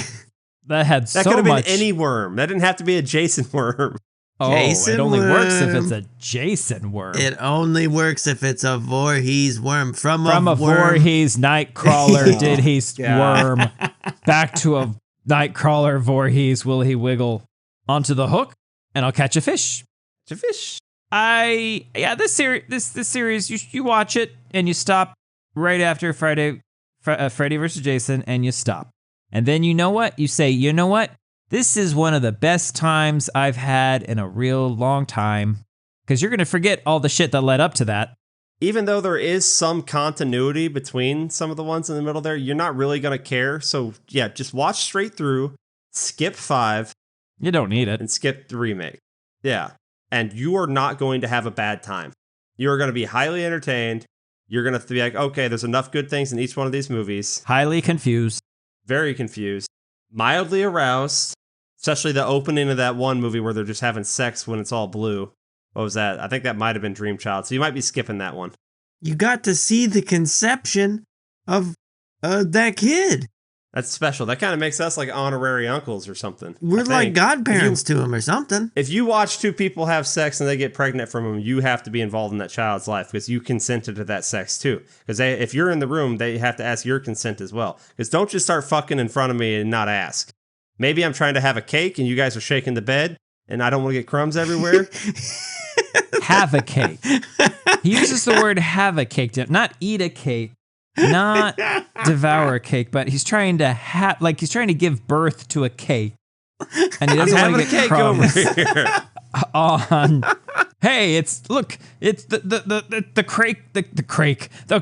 That had That so could have been much. any worm. That didn't have to be a Jason worm. Oh, Jason it only works if worm. it's a Jason worm. It only works if it's a Voorhees worm from From a worm. Voorhees Nightcrawler, did he God. worm back to a Nightcrawler Voorhees? Will he wiggle onto the hook? And I'll catch a fish. It's a fish. This series, you watch it and you stop right after Freddy versus Jason, and you stop. And then you know what? You say, you know what? This is one of the best times I've had in a real long time. Because you're going to forget all the shit that led up to that. Even though there is some continuity between some of the ones in the middle there, you're not really going to care. So, yeah, just watch straight through, skip 5, You don't need it. and skip the remake. Yeah. And you are not going to have a bad time. You are going to be highly entertained. You're going to be like, okay, there's enough good things in each one of these movies. Highly confused. Very confused. Mildly aroused. Especially the opening of that one movie where they're just having sex when it's all blue. What was that? I think that might have been Dream Child. So you might be skipping that one. You got to see the conception of that kid. That's special. That kind of makes us like honorary uncles or something. We're I like think. godparents to him or something. If you watch two people have sex and they get pregnant from them, you have to be involved in that child's life because you consented to that sex too. Because if you're in the room, they have to ask your consent as well. Because don't just start fucking in front of me and not ask. Maybe I'm trying to have a cake and you guys are shaking the bed and I don't want to get crumbs everywhere. Have a cake. He uses the word have a cake, not eat a cake, not devour a cake, but he's trying to he's trying to give birth to a cake. And he doesn't I'm want having to a get cake over crumbs here. on. Hey, it's the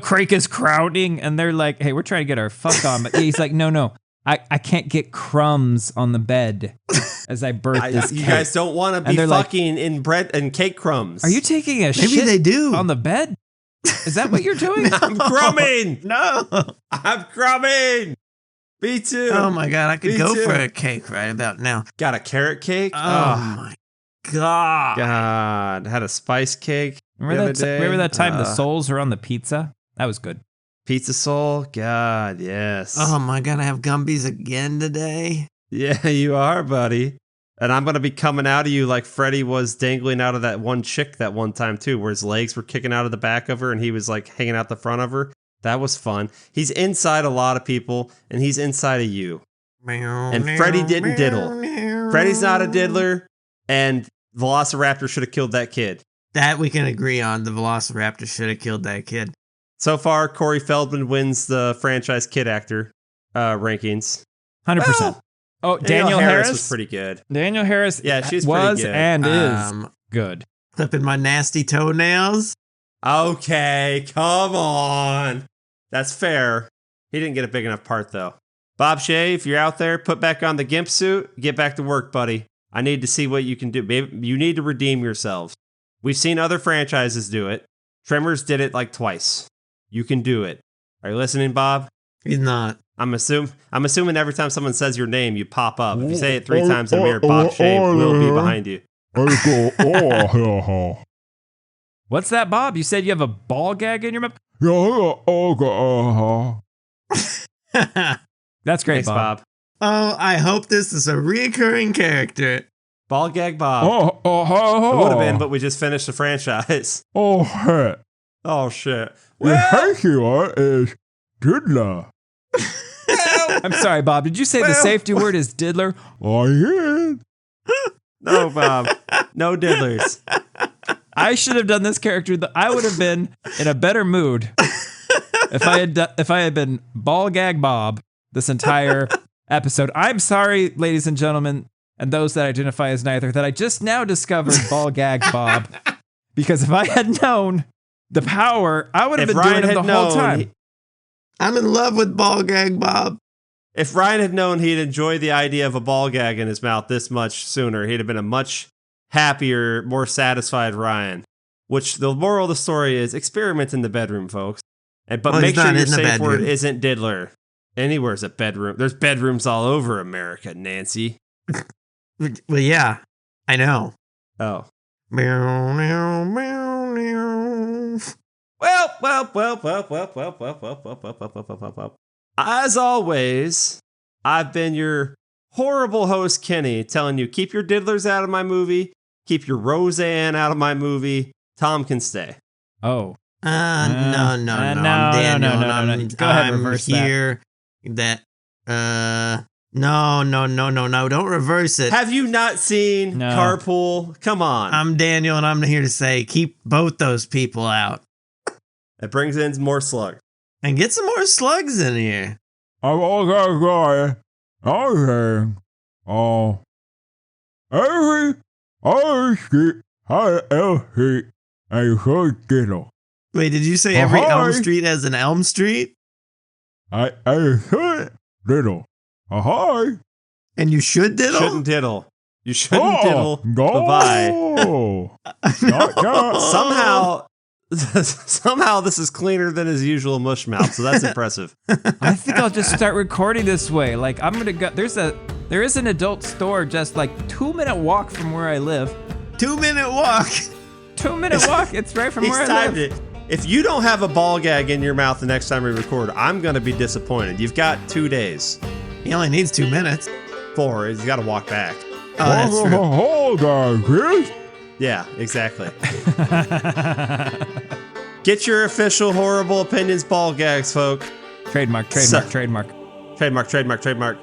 crake is crowding, and they're like, hey, we're trying to get our fuck on, but he's like, no, I can't get crumbs on the bed as I birth this You cake. guys don't want to And be they're like, fucking in bread and cake crumbs. Are you taking a Maybe shit they do. on the bed? Is that what you're doing? I'm crumbing. No. I'm crumbing. Me too. Oh my god, I could Me go too. for a cake right about now. Got a carrot cake. Oh my god. God. Had a spice cake. Remember the other day. that time the souls were on the pizza? That was good. Pizza soul. God, yes. Oh my god, I have Gumbies again today. Yeah, you are, buddy. And I'm going to be coming out of you like Freddy was dangling out of that one chick that one time, too, where his legs were kicking out of the back of her and he was like hanging out the front of her. That was fun. He's inside a lot of people and he's inside of you. And Freddy didn't diddle. Freddy's not a diddler and Velociraptor should have killed that kid. That we can agree on. The Velociraptor should have killed that kid. So far, Corey Feldman wins the franchise kid actor rankings. 100%. Well, Oh, Daniel Harris was pretty good. Daniel Harris Yeah, she's was pretty good. and is good. Clipping my nasty toenails. Okay, come on. That's fair. He didn't get a big enough part, though. Bob Shaye, if you're out there, put back on the gimp suit. Get back to work, buddy. I need to see what you can do. Maybe you need to redeem yourselves. We've seen other franchises do it. Tremors did it like twice. You can do it. Are you listening, Bob? He's not. I'm assuming every time someone says your name, you pop up. If you say it 3 times in a mirror, Bob Shaye will be behind you. What's that, Bob? You said you have a ball gag in your mouth? That's great, Thanks, Bob. Bob. Oh, I hope this is a reoccurring character. Ball gag Bob. It would have been, but we just finished the franchise. Oh, shit. Oh, shit. The heckler is Diddler. I'm sorry, Bob. Did you say the safety word is diddler? I did. No, Bob. No diddlers. I should have done this character. I would have been in a better mood if I had been ball gag Bob this entire episode. I'm sorry, ladies and gentlemen, and those that identify as neither, that I just now discovered Ball Gag Bob. Because if I had known the power, I would have been doing it the whole time. I'm in love with Ball Gag Bob. If Ryan had known he'd enjoy the idea of a ball gag in his mouth this much sooner, he'd have been a much happier, more satisfied Ryan. Which the moral of the story is experiment in the bedroom, folks. But make sure your safe word isn't diddler. Anywhere's a bedroom. There's bedrooms all over America, Nancy. Well, yeah, I know. Oh. Meow, meow, meow, meow. Well. As always, I've been your horrible host, Kenny, telling you keep your diddlers out of my movie, keep your Roseanne out of my movie. Tom can stay. Oh. No. I'm Daniel. No. Go ahead, reverse here. No. Don't reverse it. Have you not seen Carpool? Come on. I'm Daniel, and I'm here to say keep both those people out. That brings in more slugs. And get some more slugs in here. I'm all guy. Okay. Oh. Every street has Elm Street and so diddle. Wait, did you say every Elm Street has an Elm Street? I should diddle. Ahoy. And you should diddle? Shouldn't diddle. You shouldn't diddle. Bye-bye. Somehow this is cleaner than his usual mush mouth, so that's impressive. I think I'll just start recording this way. Like, I'm gonna go. There is an adult store just like 2-minute walk from where I live. 2-minute walk. 2-minute walk. It's right from where I live. If you don't have a ball gag in your mouth the next time we record, I'm gonna be disappointed. You've got 2 days. He only needs 2 minutes. 4. He's got to walk back. Oh, that's true. Oh, guy, Chris. Yeah, exactly. Get your official horrible opinions ball gags, folk. Trademark. Trademark.